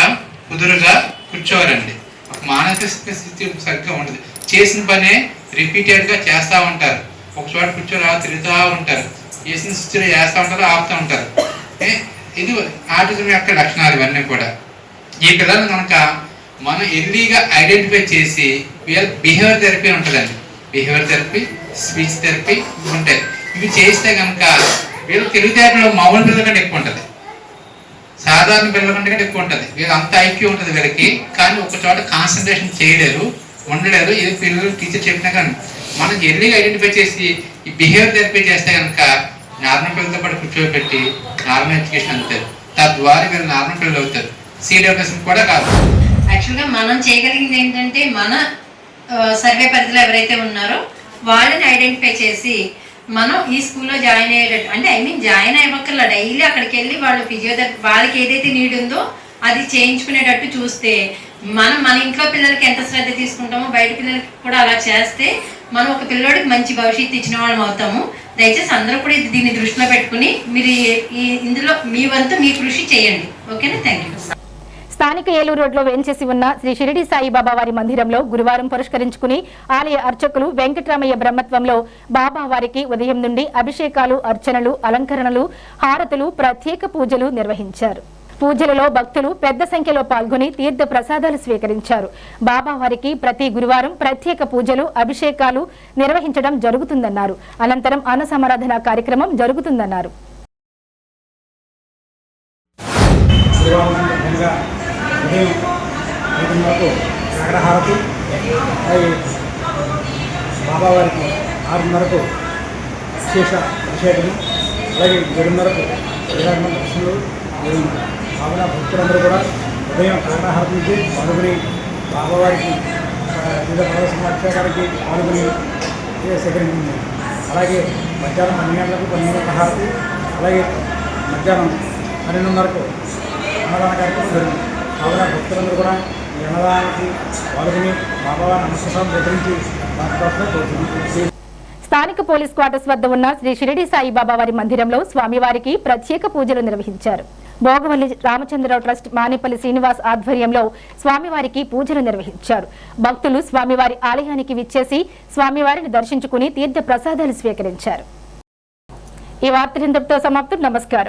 కుదురుగా కూర్చోవాలండి, ఒక మానసిక స్థితి సరిగ్గా ఉండదు. చేసిన పనే రిపీటెడ్ గా చేస్తూ ఉంటారు, ఒక చోట కూర్చొని తిరుగుతూ ఉంటారు, చేసిన స్థితిలో చేస్తూ ఉంటారు, ఆపుతూ ఉంటారు. ఇది ఆటిజం యొక్క లక్షణాలు ఇవన్నీ కూడా. ఈ పిల్లలు కనుక మనం ఎర్లీగా ఐడెంటిఫై చేసి బిహేవియర్ థెరపీ ఉంటుందండి, బిహేవియర్ థెరపీ, స్పీచ్ థెరపీ ఉంటాయి. ఇవి చేస్తే కనుక వీళ్ళు తెలివితేటలో మామూలు పిల్లల కంటే ఎక్కువ ఉంటుంది, సాధారణ పిల్లల కంటే ఎక్కువ ఉంటుంది. వీళ్ళు అంత ఐక్యూ ఉంటుంది వీళ్ళకి, కానీ ఒక చోట కాన్సన్ట్రేషన్ చేయలేరు, ఉండలేరు. ఇది పిల్లలు టీచర్ చెప్పినా కానీ మనం ఎర్లీగా ఐడెంటిఫై చేసి ఈ బిహేవియర్ థెరపీ చేస్తే కనుక నార్మల్ పిల్లలతో పాటు కూర్చోబెట్టి నార్మల్ ఎడ్యుకేషన్ అవుతారు. తద్వారా వీళ్ళు నార్మల్ పిల్లలు అవుతారు, సీరియస్ కూడా కాదు. యాక్చువల్గా మనం చేయగలిగింది ఏంటంటే మన సర్వే పరిధిలో ఎవరైతే ఉన్నారో వాళ్ళని ఐడెంటిఫై చేసి మనం ఈ స్కూల్లో జాయిన్ అయ్యేటట్టు, అంటే జాయిన్ అవ్వక్కర్లా, డైలీ అక్కడికి వెళ్ళి వాళ్ళు ఫిజియోథెరపీ వాళ్ళకి ఏదైతే నీడ్ ఉందో అది చేయించుకునేటట్టు చూస్తే మన ఇంట్లో పిల్లలకి ఎంత శ్రద్ధ తీసుకుంటామో బయట పిల్లలకి కూడా అలా చేస్తే మనం ఒక పిల్లోడికి మంచి భవిష్యత్తు ఇచ్చిన వాళ్ళం అవుతాము. దయచేసి అందరూ కూడా దీన్ని దృష్టిలో పెట్టుకుని మీరు ఇందులో మీ వంతు మీ కృషి చేయండి. ఓకేనా? Thank you. స్థానిక ఏలూరు రోడ్లో వేంచేసి ఉన్న శ్రీ షిరిడి సాయిబాబా వారి మందిరంలో గురువారం పురస్కరించుకుని ఆలయ అర్చకులు వెంకటరామయ్య బ్రహ్మత్వంలో బాబా వారికి ఉదయం నుండి అభిషేకాలు, అర్చనలు, అలంకరణలు, హారతులు, ప్రత్యేక పూజలు నిర్వహించారు. పూజలలో భక్తులు పెద్ద సంఖ్యలో పాల్గొని తీర్థ ప్రసాదాలు స్వీకరించారు. బాబా వారికి ప్రతి గురువారం ప్రత్యేక పూజలు, అభిషేకాలు నిర్వహించడం జరుగుతుందన్నారు. అనంతరం అన్న సమారాధన కార్యక్రమం జరుగుతుందన్నారు. బాబావారికి 6:30కు విశేష అభిషేకము, అలాగే 7:30కు వేలాంగ దర్శనలు జరుగుతుంది. కావున భక్తులందరూ కూడా ఉదయం కారణాహారం నుంచి పాల్గొని బాబావారికి వివిధ ప్రదర్శన అభిషేకానికి పాల్గొని సేకరించింది. అలాగే మధ్యాహ్నం 12 గంటలకు 12 హారతి, అలాగే మధ్యాహ్నం 12:30కు అన్నదాన కార్యక్రమం జరిగింది. కావున భక్తులందరూ కూడా ఈ అన్నదానానికి పాల్గొని బాబావారి నమస్కారం ప్రకటించి మాట్లాడుతూ కోరుతున్నాం. స్థానిక పోలీస్ క్వార్టర్స్ వద్ద ఉన్న శ్రీ షిరిడి సాయిబాబా వారి మందిరంలో స్వామివారికి ప్రత్యేక పూజలు నిర్వహించారు. భోగవల్లి రామచంద్రరావు ట్రస్ట్ మానేపల్లి శ్రీనివాస్ ఆధ్వర్యంలో స్వామివారికి పూజలు నిర్వహించారు. భక్తులు స్వామివారి ఆలయానికి విచ్చేసి స్వామివారిని దర్శించుకుని తీర్థ ప్రసాదాలు స్వీకరించారు. ఈ వార్తలు ఇంతటితో సమాప్తం. నమస్కారం.